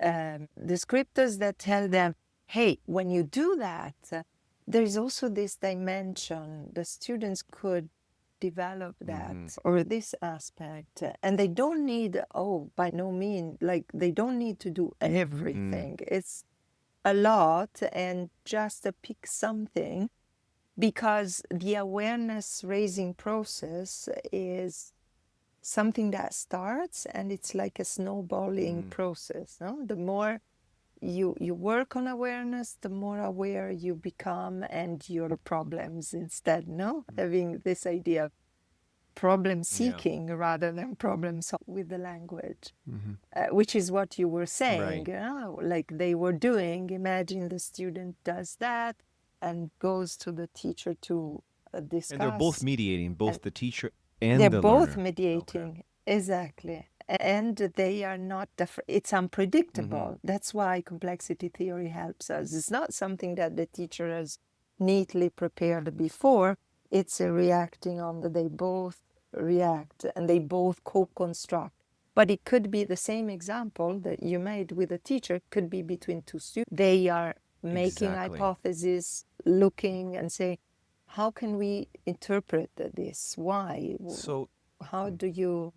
Descriptors that tell them, hey, when you do that, there is also this dimension. The students could develop that or this aspect. And they don't need, by no means, like they don't need to do everything. It's a lot, and just to pick something, because the awareness raising process is something that starts, and it's like a snowballing process. No? The more you work on awareness, the more aware you become, and your problems instead, no? Having this idea of problem seeking rather than problem solving with the language, which is what you were saying, like they were doing. Imagine the student does that and goes to the teacher to discuss. And they're both mediating, both the teacher and they're the both learner. mediating, exactly. And they are not, it's unpredictable. That's why complexity theory helps us. It's not something that the teacher has neatly prepared before. It's a reacting on they both react and they both co-construct. But it could be the same example that you made with a teacher, could be between two students. They are making hypotheses, looking and saying, how can we interpret this? Why? So how do you...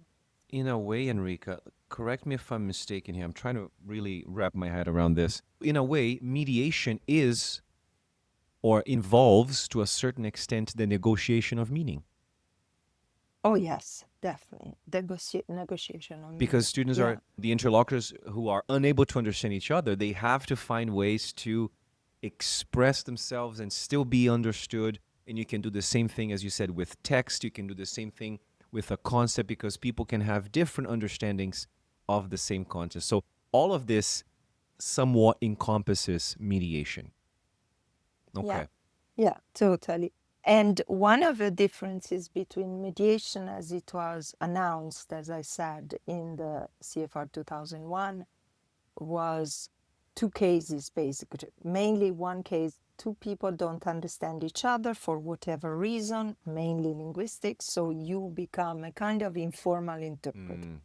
In a way, Enrica, correct me if I'm mistaken here. I'm trying to really wrap my head around this. In a way, mediation is or involves, to a certain extent, the negotiation of meaning. Oh, yes, definitely. Negotiation. Because students are the interlocutors who are unable to understand each other. They have to find ways to express themselves and still be understood. And you can do the same thing, as you said, with text. You can do the same thing with a concept, because people can have different understandings of the same concept. So all of this somewhat encompasses mediation. Okay. Yeah. Yeah, totally. And one of the differences between mediation as it was announced, as I said, in the CFR 2001 was two cases basically. Mainly one case, two people don't understand each other for whatever reason, mainly linguistics, so you become a kind of informal interpreter.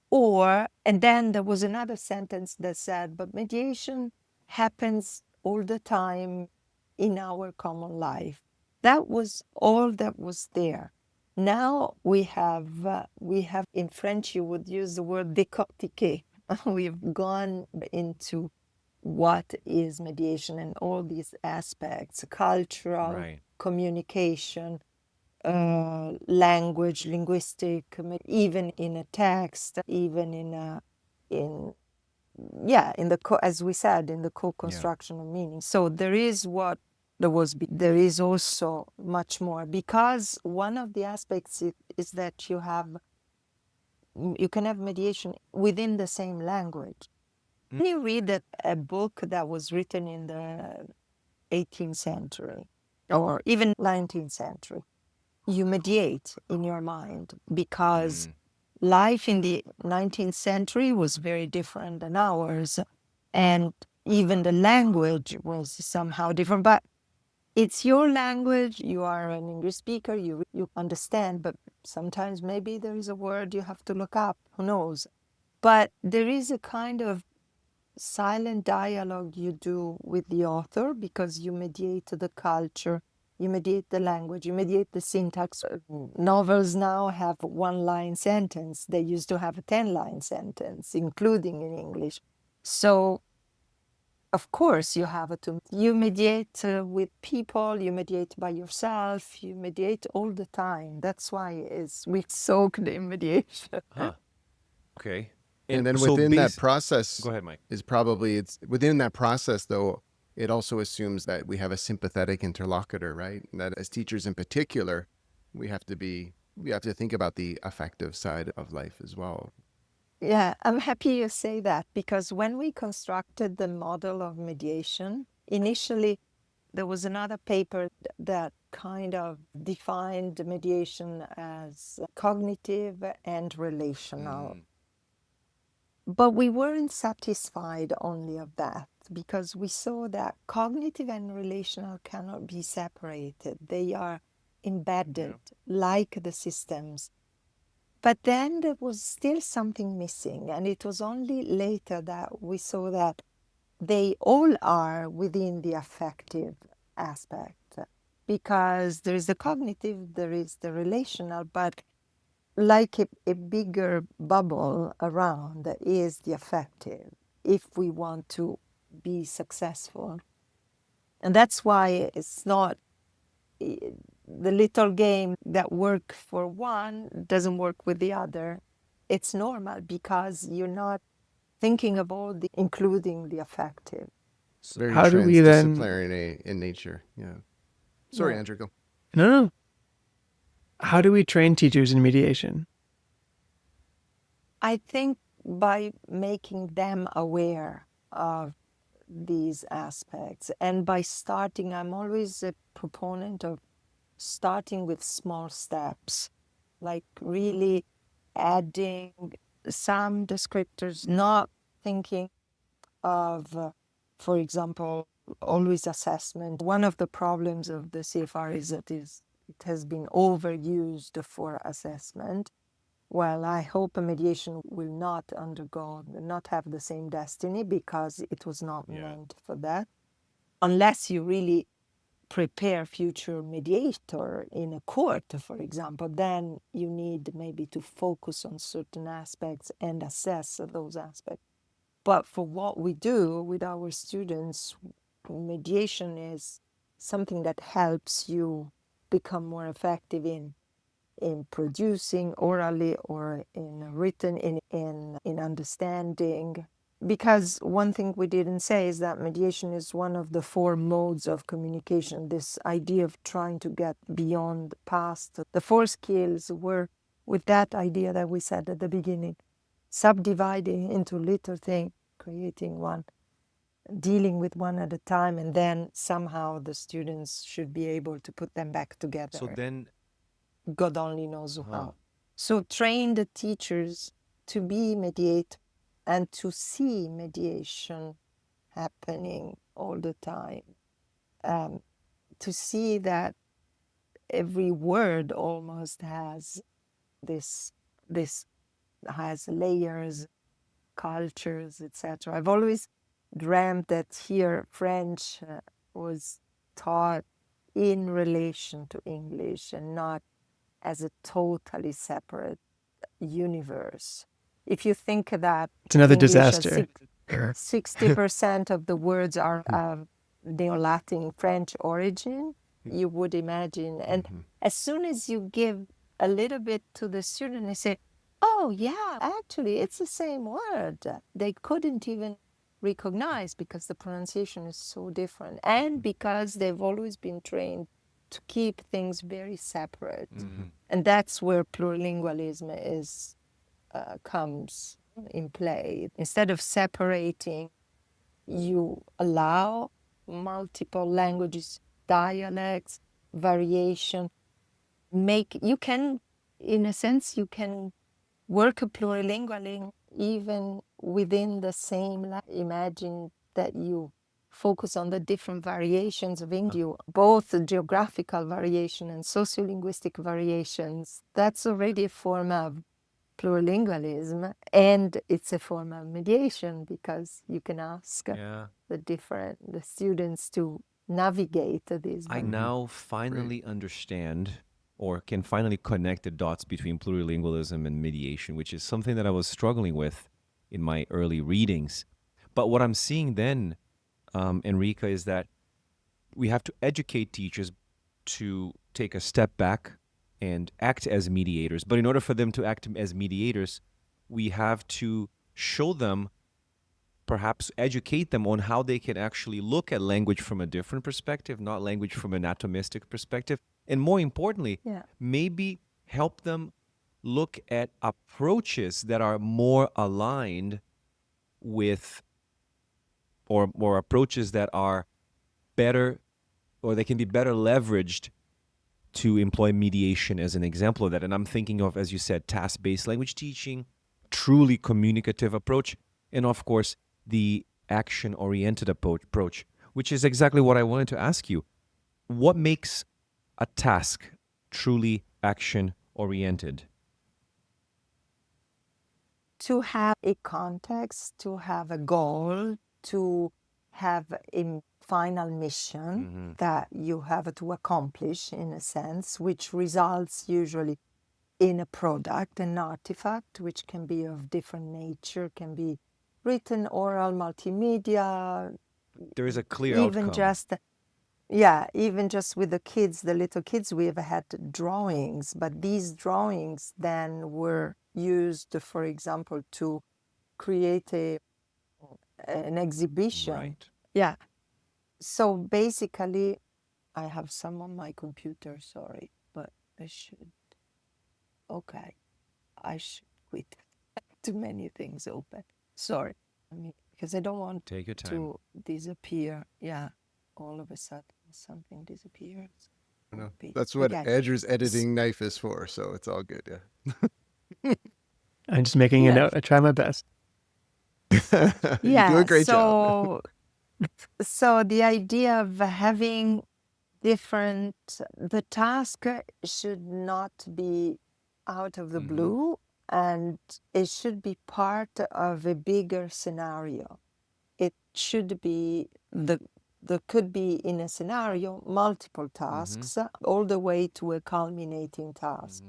Or, and then there was another sentence that said, but mediation happens all the time in our common life. That was all that was there. Now we have in French, you would use the word décortiquer. We've gone into what is mediation and all these aspects, cultural, Right. communication, language, linguistic, even in a text, even in a, in yeah, in the as we said, in the co-construction of meaning. So there is what there was. There is also much more, because one of the aspects is that you can have mediation within the same language. When you read a book that was written in the 18th century or even 19th century, you mediate in your mind, because life in the 19th century was very different than ours. And even the language was somehow different. But it's your language, you are an English speaker, you understand, but sometimes maybe there is a word you have to look up, who knows. But there is a kind of silent dialogue you do with the author, because you mediate the culture, you mediate the language, you mediate the syntax. Novels now have one-line sentence. They used to have a 10-line sentence, including in English. So, of course, you mediate with people, you mediate by yourself, you mediate all the time. That's why we're soaked in mediation. Huh. Okay. And then so within that process Go ahead, Mike. is probably, it's within that process though, it also assumes that we have a sympathetic interlocutor, right? And that as teachers in particular, we have to think about the affective side of life as well. Yeah, I'm happy you say that, because when we constructed the model of mediation, initially there was another paper that kind of defined mediation as cognitive and relational. But we weren't satisfied only of that, because we saw that cognitive and relational cannot be separated. They are embedded like the systems. But then there was still something missing, and it was only later that we saw that they all are within the affective aspect, because there is the cognitive, there is the relational, but like a bigger bubble around is the affective, if we want to be successful. And that's why it's not the little game that works for one doesn't work with the other. It's normal, because you're not thinking about including the affective. It's very How do we then- transdisciplinary in nature. Yeah. Sorry, Yeah. Andrew, go. No. How do we train teachers in mediation? I think by making them aware of these aspects, and by starting, I'm always a proponent of starting with small steps, like really adding some descriptors, not thinking of, for example, always assessment. One of the problems of the CFR is that it has been overused for assessment. Well, I hope a mediation will not have the same destiny, because it was not meant for that. Unless you really prepare future mediator in a court, for example, then you need maybe to focus on certain aspects and assess those aspects. But for what we do with our students, mediation is something that helps you become more effective in producing orally or in written, in understanding. Because one thing we didn't say is that mediation is one of the 4 modes of communication. This idea of trying to get beyond the past. The 4 skills were with that idea that we said at the beginning, subdividing into little things, creating one dealing with one at a time, and then somehow the students should be able to put them back together. So then, God only knows how. So train the teachers to be mediate and to see mediation happening all the time. To see that every word almost has this has layers, cultures, etc. I've always dreamt that here French was taught in relation to English and not as a totally separate universe. If you think that It's another English has disaster. 60% of the words are of Neo-Latin French origin, you would imagine. And as soon as you give a little bit to the student, they say, oh, yeah, actually, it's the same word. They couldn't even recognize because the pronunciation is so different and because they've always been trained to keep things very separate. And that's where plurilingualism is comes in play. Instead of separating, you allow multiple languages, dialects, variation. You can, in a sense, you can work plurilingually even within the same. Imagine that you focus on the different variations of English, both geographical variation and sociolinguistic variations. That's already a form of plurilingualism, and it's a form of mediation because you can ask the students to navigate these. I now finally understand or can finally connect the dots between plurilingualism and mediation, which is something that I was struggling with in my early readings. But what I'm seeing then, Enrica, is that we have to educate teachers to take a step back and act as mediators. But in order for them to act as mediators, we have to show them, perhaps educate them on how they can actually look at language from a different perspective, not language from an atomistic perspective. And more importantly, maybe help them look at approaches that are more aligned with, or approaches that are better, or they can be better leveraged to employ mediation as an example of that. And I'm thinking of, as you said, task-based language teaching, truly communicative approach, and of course, the action-oriented approach, which is exactly what I wanted to ask you. What makes a task truly action-oriented? To have a context, to have a goal, to have a final mission that you have to accomplish, in a sense, which results usually in a product, an artifact, which can be of different nature, can be written, oral, multimedia. There is a clear even outcome. Even just with the kids, the little kids, we have had drawings, but these drawings then were used, for example, to create an exhibition. Right. Yeah. So basically, I have some on my computer, sorry, but I should quit. Too many things open. Sorry. Because I don't want Take your time. to disappear. Yeah. All of a sudden, something disappears. No, that's what Andrew's editing knife is for, so it's all good. Yeah. I'm just making a note. I try my best. You do a great job. So the idea of having the task should not be out of the blue, and it should be part of a bigger scenario. It should be there could be in a scenario multiple tasks all the way to a culminating task.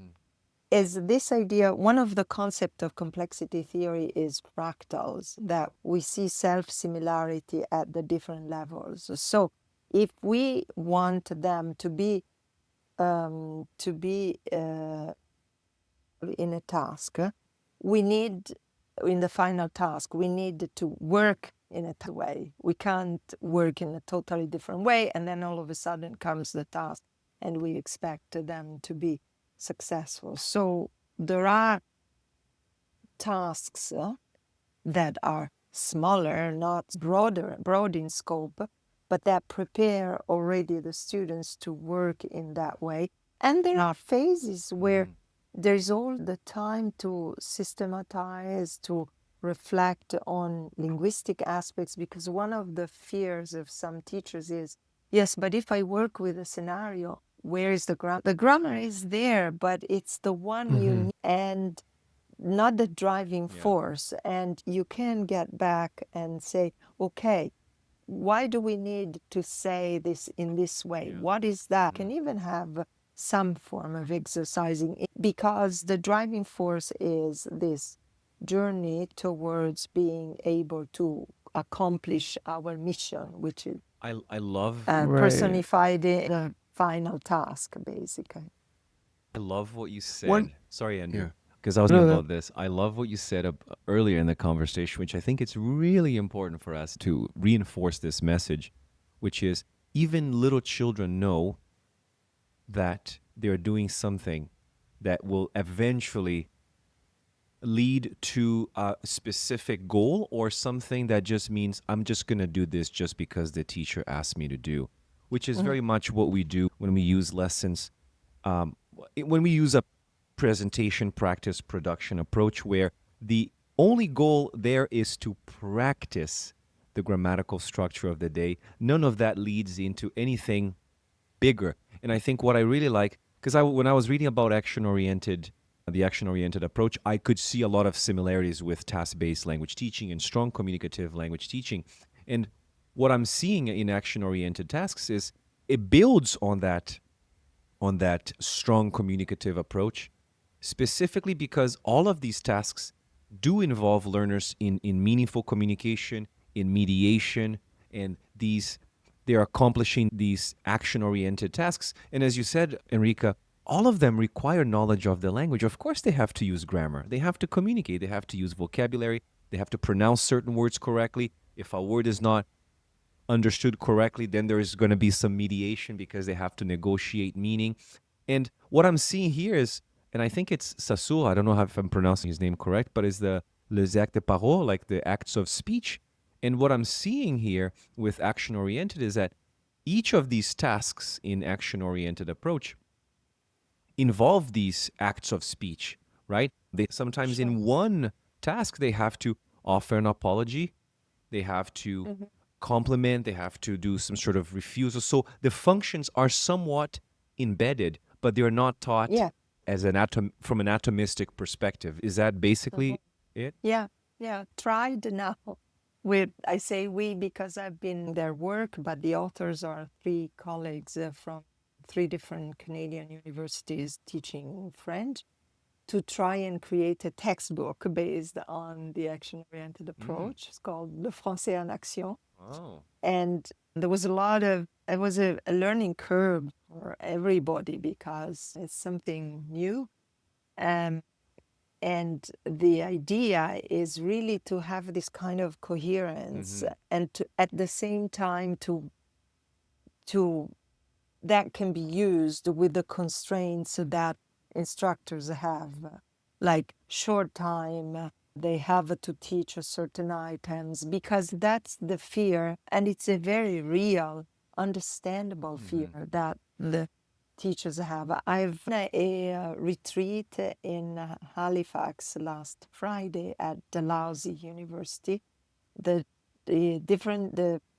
Is this idea, one of the concepts of complexity theory is fractals, that we see self-similarity at the different levels. So if we want them to be in a task, in the final task, we need to work in a way. We can't work in a totally different way, and then all of a sudden comes the task, and we expect them to be successful. So there are tasks that are smaller, not broad in scope, but that prepare already the students to work in that way. And there are phases where there's all the time to systematize, to reflect on linguistic aspects, because one of the fears of some teachers is, yes, but if I work with a scenario, where is the grammar? The grammar is there, but it's the one you need and not the driving force. And you can get back and say, okay, why do we need to say this in this way? What is that? Can even have some form of exercising, because the driving force is this journey towards being able to accomplish our mission, which is I love personified in the final task, basically. I love what you said. One- Sorry, Andrew. Yeah. Because I was No, thinking no. about this. I love what you said earlier in the conversation, which I think it's really important for us to reinforce this message, which is even little children know that they're doing something that will eventually lead to a specific goal, or something that just means I'm just going to do this just because the teacher asked me to do, which is very much what we do when we use lessons, when we use a presentation, practice, production approach, where the only goal there is to practice the grammatical structure of the day. None of that leads into anything bigger. And I think what I really like, because when I was reading about the action-oriented approach, I could see a lot of similarities with task-based language teaching and strong communicative language teaching. And what I'm seeing in action-oriented tasks is it builds on that strong communicative approach, specifically because all of these tasks do involve learners in meaningful communication, in mediation, and they're accomplishing these action-oriented tasks. And as you said, Enrica, all of them require knowledge of the language. Of course, they have to use grammar. They have to communicate. They have to use vocabulary. They have to pronounce certain words correctly. If a word is not understood correctly, then there is going to be some mediation because they have to negotiate meaning. And what I'm seeing here is, and I think it's Saussure, I don't know if I'm pronouncing his name correct, but is the les actes de parole, like the acts of speech. And what I'm seeing here with action-oriented is that each of these tasks in action-oriented approach involve these acts of speech, right? They sometimes in one task, they have to offer an apology, they have to compliment, they have to do some sort of refusal. So the functions are somewhat embedded, but they're not taught as from an atomistic perspective. Is that basically it? Yeah, tried now. I say we because I've been in their work, but the authors are three colleagues from three different Canadian universities teaching French, to try and create a textbook based on the action-oriented approach. It's called Le Français en Action. Oh. And there was it was a learning curve for everybody because it's something new. And the idea is really to have this kind of coherence and to, at the same time to that can be used with the constraints that instructors have, like short time, they have to teach certain items, because that's the fear, and it's a very real, understandable fear that the teachers have. I've done a retreat in Halifax last Friday at Dalhousie University. The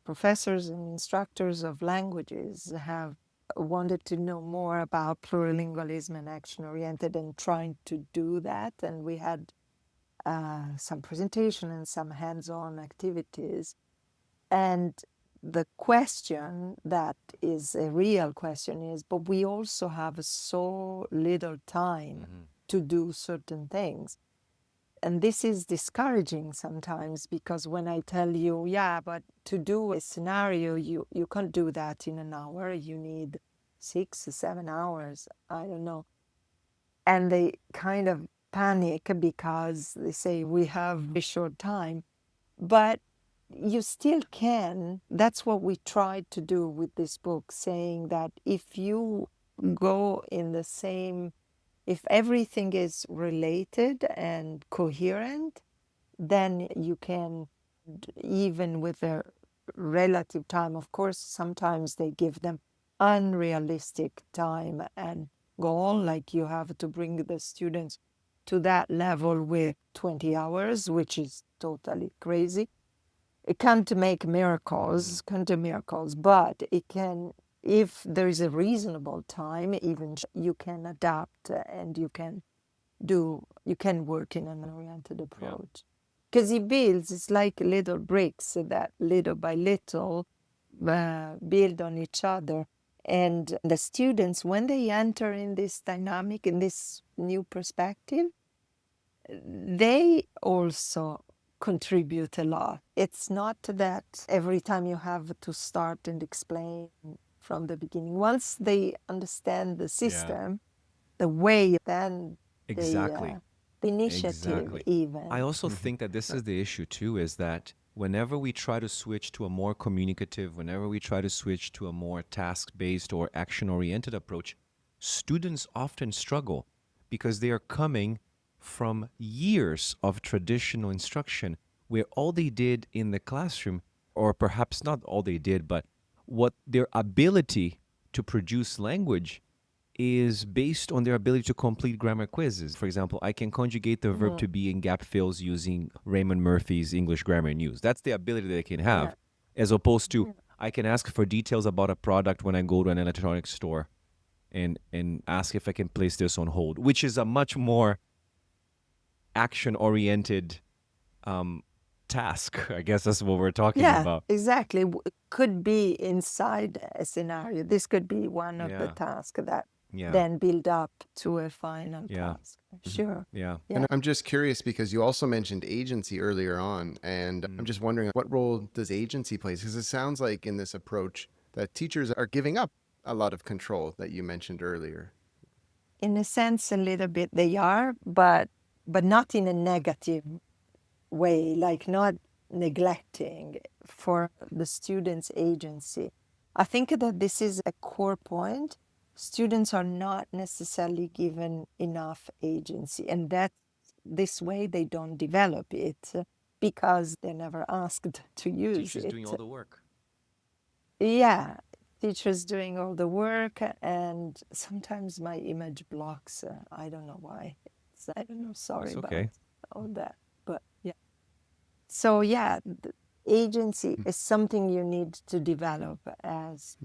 professors and instructors of languages have wanted to know more about plurilingualism and action-oriented, and trying to do that. And we had some presentation and some hands-on activities. And the question that is a real question is, but we also have so little time to do certain things. And this is discouraging sometimes, because when I tell you, but to do a scenario, you can't do that in an hour. You need 6 or 7 hours. I don't know. And they kind of panic because they say we have a short time. But you still can. That's what we tried to do with this book, saying that if you go in the same, if everything is related and coherent, then you can even with their relative time. Of course, sometimes they give them unrealistic time and goal, like you have to bring the students to that level with 20 hours, which is totally crazy. It can't make miracles, can't do miracles, but it can, if there is a reasonable time, even you can adapt and you can work in an oriented approach. Because it builds, it's like little bricks that little by little build on each other. And the students, when they enter in this dynamic, in this new perspective, they also contribute a lot. It's not that every time you have to start and explain from the beginning. Once they understand the system, the way, then Exactly. the initiative Exactly. even. I also think that this is the issue too, is that whenever we try to switch to a more communicative, whenever we try to switch to a more task-based or action-oriented approach, students often struggle because they are coming from years of traditional instruction where all they did in the classroom, or perhaps not all they did, but what their ability to produce language is based on their ability to complete grammar quizzes. For example, I can conjugate the verb to be in gap fills using Raymond Murphy's English Grammar News. That's the ability that I can have, as opposed to I can ask for details about a product when I go to an electronics store and ask if I can place this on hold, which is a much more action-oriented task. I guess that's what we're talking about. Exactly. Could be inside a scenario. This could be one of the tasks that then build up to a final task. Sure. Yeah. And I'm just curious because you also mentioned agency earlier on, and I'm just wondering what role does agency play? Because it sounds like in this approach that teachers are giving up a lot of control that you mentioned earlier. In a sense, a little bit they are, but not in a negative way, like not neglecting for the students' agency. I think that this is a core point. Students are not necessarily given enough agency, and that this way they don't develop it because they're never asked to use Teachers it. doing all the work. Yeah, teachers doing all the work, and sometimes my image blocks. I don't know why. I don't know. Sorry That's okay. about all that, but yeah. So yeah, the agency is something you need to develop as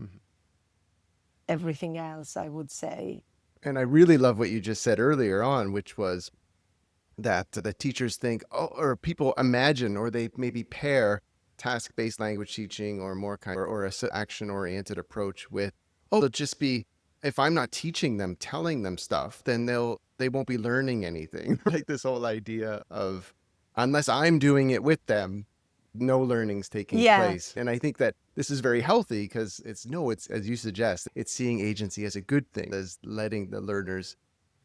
everything else, I would say. And I really love what you just said earlier on, which was that the teachers think, or people imagine, or they maybe pair task-based language teaching or more kind or a action-oriented approach with, it'll just be, if I'm not teaching them, telling them stuff, then they won't be learning anything. Like this whole idea of, unless I'm doing it with them, no learning's taking place. And I think that this is very healthy because it's as you suggest, it's seeing agency as a good thing, as letting the learners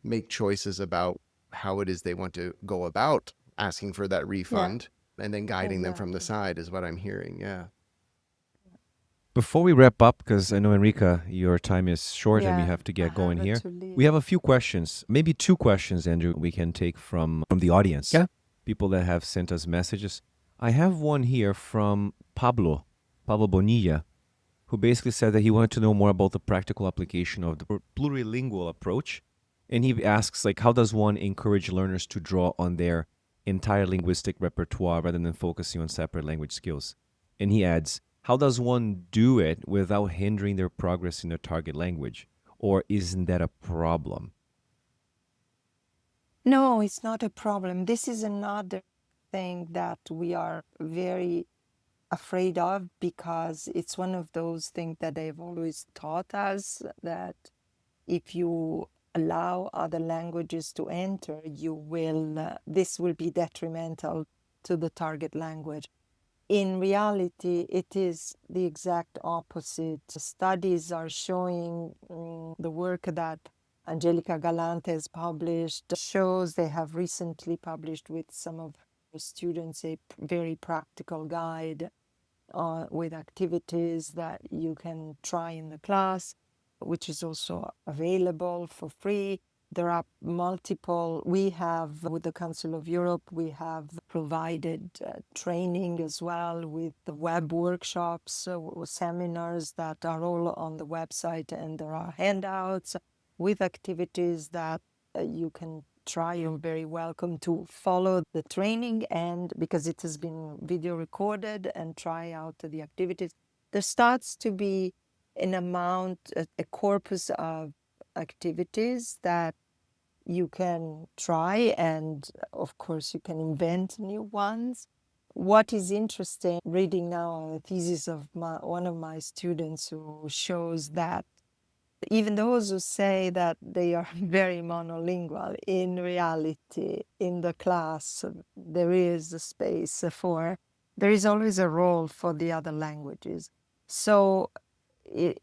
make choices about how it is they want to go about asking for that refund and then guiding them from the side is what I'm hearing. Yeah. Before we wrap up, because I know, Enrica, your time is short and we have to get going here. We have a few questions, maybe 2 questions, Andrew, we can take from the audience. Yeah. People that have sent us messages. I have one here from Pablo Bonilla, who basically said that he wanted to know more about the practical application of the plurilingual approach. And he asks, like, how does one encourage learners to draw on their entire linguistic repertoire rather than focusing on separate language skills? And he adds, how does one do it without hindering their progress in their target language? Or isn't that a problem? No, it's not a problem. This is another thing that we are very afraid of because it's one of those things that they've always taught us that if you allow other languages to enter, this will be detrimental to the target language. In reality, it is the exact opposite. Studies are showing the work that Angelica Galante has published shows. They have recently published with some of her students a very practical guide with activities that you can try in the class, which is also available for free. There are multiple, we have, with the Council of Europe, we have provided training as well with the web workshops, seminars that are all on the website, and there are handouts with activities that you can try. You're very welcome to follow the training, and because it has been video recorded, and try out the activities. There starts to be a corpus of activities that you can try, and of course you can invent new ones. What is interesting, reading now a thesis of one of my students, who shows that even those who say that they are very monolingual, in reality, in the class, there is a space there is always a role for the other languages. So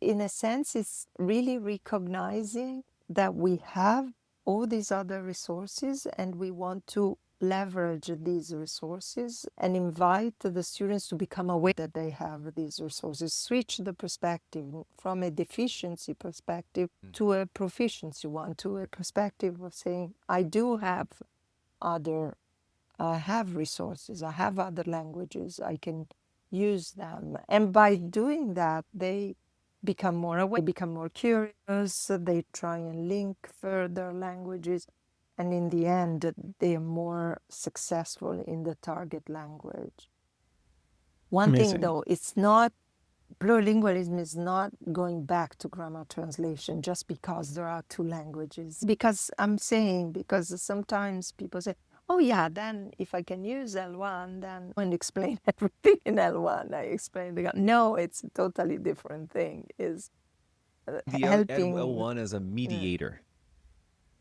in a sense, it's really recognizing that we have all these other resources, and we want to leverage these resources and invite the students to become aware that they have these resources, switch the perspective from a deficiency perspective to a proficiency one, to a perspective of saying, I have resources, I have other languages, I can use them. And by doing that, they become more aware, become more curious, they try and link further languages, and in the end, they are more successful in the target language. One Amazing. thing though, plurilingualism is not going back to grammar translation just because there are two languages. Because sometimes people say, oh yeah, then if I can use L1, then when you explain everything in L1, I explain no, it's a totally different thing. Is The helping L1 as a mediator.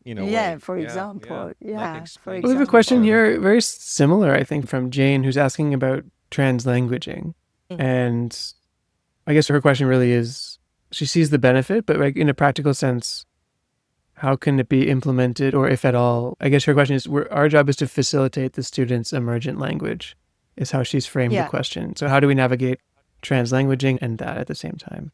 In a yeah, way. for example. Yeah, for explaining We have a example. question here, very similar, I think, from Jane, who's asking about translanguaging. And I guess her question really is, she sees the benefit, but like in a practical sense, how can it be implemented, or if at all? I guess her question is, our job is to facilitate the students' emergent language, is how she's framed the question. So how do we navigate translanguaging and that at the same time?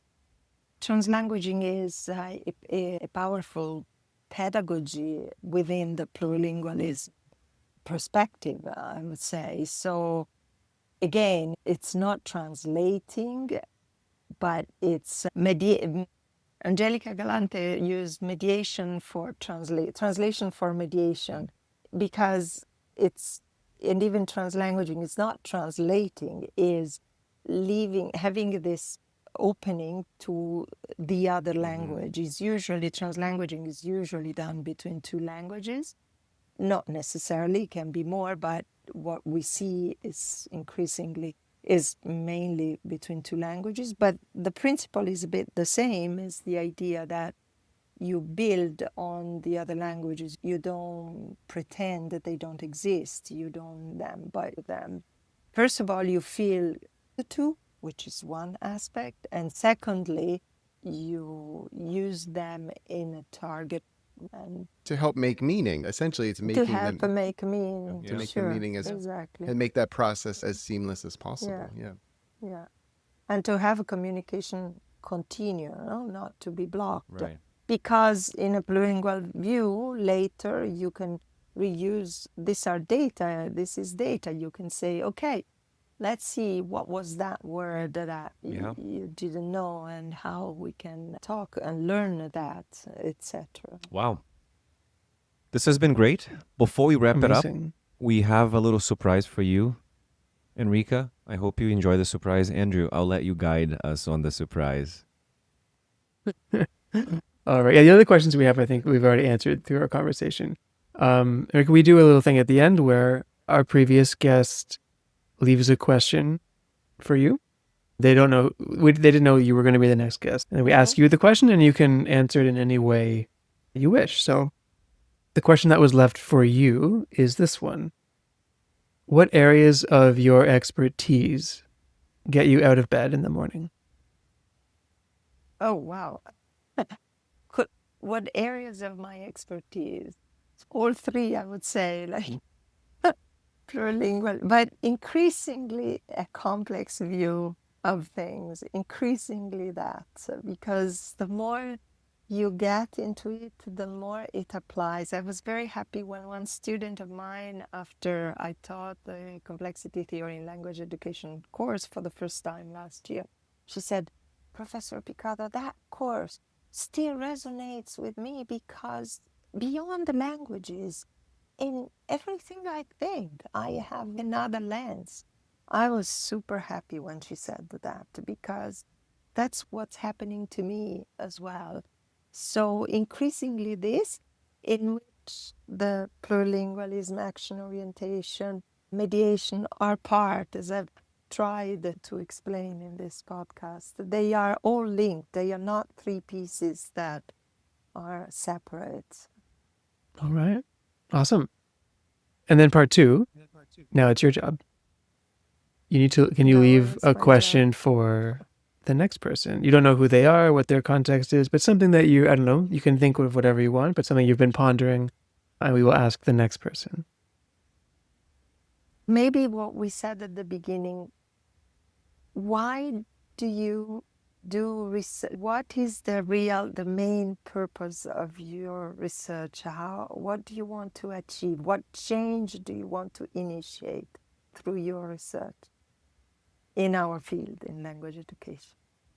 Translanguaging is a powerful pedagogy within the plurilingualism perspective, I would say. So again, it's not translating, but it's Angelica Galante used mediation for translation for mediation, because and even translanguaging is not translating, is having this opening to the other language. Translanguaging is usually done between two languages. Not necessarily, can be more, but what we see is mainly between two languages. But the principle is a bit the same, as the idea that you build on the other languages. You don't pretend that they don't exist. You don't by them. First of all, you feel the two, which is one aspect. And secondly, you use them in a target and to help make meaning. Essentially, it's making to help them make meaning. to make the Sure, meaning exactly. and make that process as seamless as possible. Yeah. And to have a communication continue, not to be blocked. Right. Because in a plurilingual view, later you can reuse, this is data. You can say, okay, let's see what was that word that you didn't know, and how we can talk and learn that, etc. Wow. This has been great. Before we wrap it up, Amazing. we have a little surprise for you, Enrica. I hope you enjoy the surprise. Andrew, I'll let you guide us on the surprise. All right. Yeah, the other questions we have, I think we've already answered through our conversation. Enrica, we do a little thing at the end where our previous guest leaves a question for you. They didn't know you were going to be the next guest. And we ask you the question, and you can answer it in any way you wish. So the question that was left for you is this one. What areas of your expertise get you out of bed in the morning? Oh, wow. What areas of my expertise? All three, I would say, plurilingual, but increasingly a complex view of things, increasingly that, because the more you get into it, the more it applies. I was very happy when one student of mine, after I taught the complexity theory in language education course for the first time last year, she said, Professor Picardo, that course still resonates with me because beyond the languages, in everything I think, I have another lens. I was super happy when she said that because that's what's happening to me as well. So increasingly this, in which the plurilingualism, action orientation, mediation are part, as I've tried to explain in this podcast. They are all linked. They are not three pieces that are separate. All right. Awesome. And then part 2. Now it's your job. You need to, can you No, leave it's a my question for the next person? You don't know who they are, what their context is, but something that you, I don't know, you can think of whatever you want, but something you've been pondering, and we will ask the next person. Maybe what we said at the beginning, why do you do research? What is the main purpose of your research? What do you want to achieve? What change do you want to initiate through your research in our field, in language education?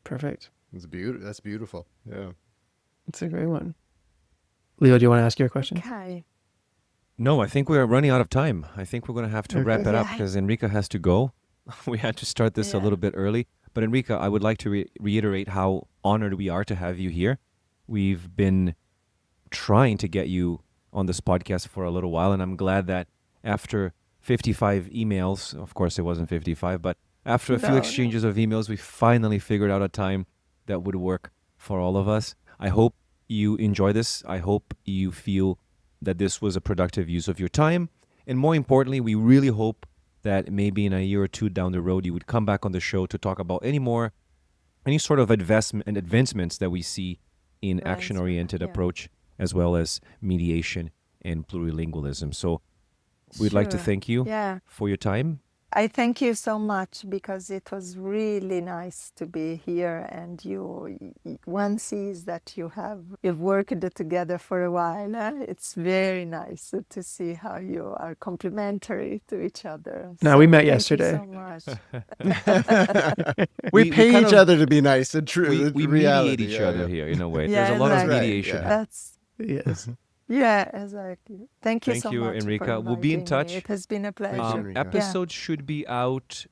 Perfect. It's beautiful. That's beautiful. Yeah. It's a great one. Leo, do you want to ask your question? Okay. No, I think we're running out of time. I think we're going to have to wrap it up Yeah. because Enrica has to go. We had to start this a Yeah. little bit early. But Enrica, I would like to reiterate how honored we are to have you here. We've been trying to get you on this podcast for a little while, and I'm glad that after 55 emails, of course it wasn't 55, but after a few No. exchanges of emails, we finally figured out a time that would work for all of us. I hope you enjoy this. I hope you feel that this was a productive use of your time. And more importantly, we really hope that maybe in a year or two down the road, you would come back on the show to talk about any sort of advancements that we see in action-oriented yeah. approach, as well as mediation and plurilingualism. So we'd like to Sure. thank you Yeah. for your time. I thank you so much because it was really nice to be here, and one sees that you've worked together for a while. It's very nice to see how you are complementary to each other. No, we met thank yesterday. You so much. we pay kind each of- other to be nice and true. We mediate each other here in a way. Yeah, There's a lot of exactly. mediation. Yeah. That's Yes. yeah, exactly. Thank you Thank so you, much, Enrica. for We'll be in inviting me. touch. It has been a pleasure. Thank you, Enrica. Episodes should be out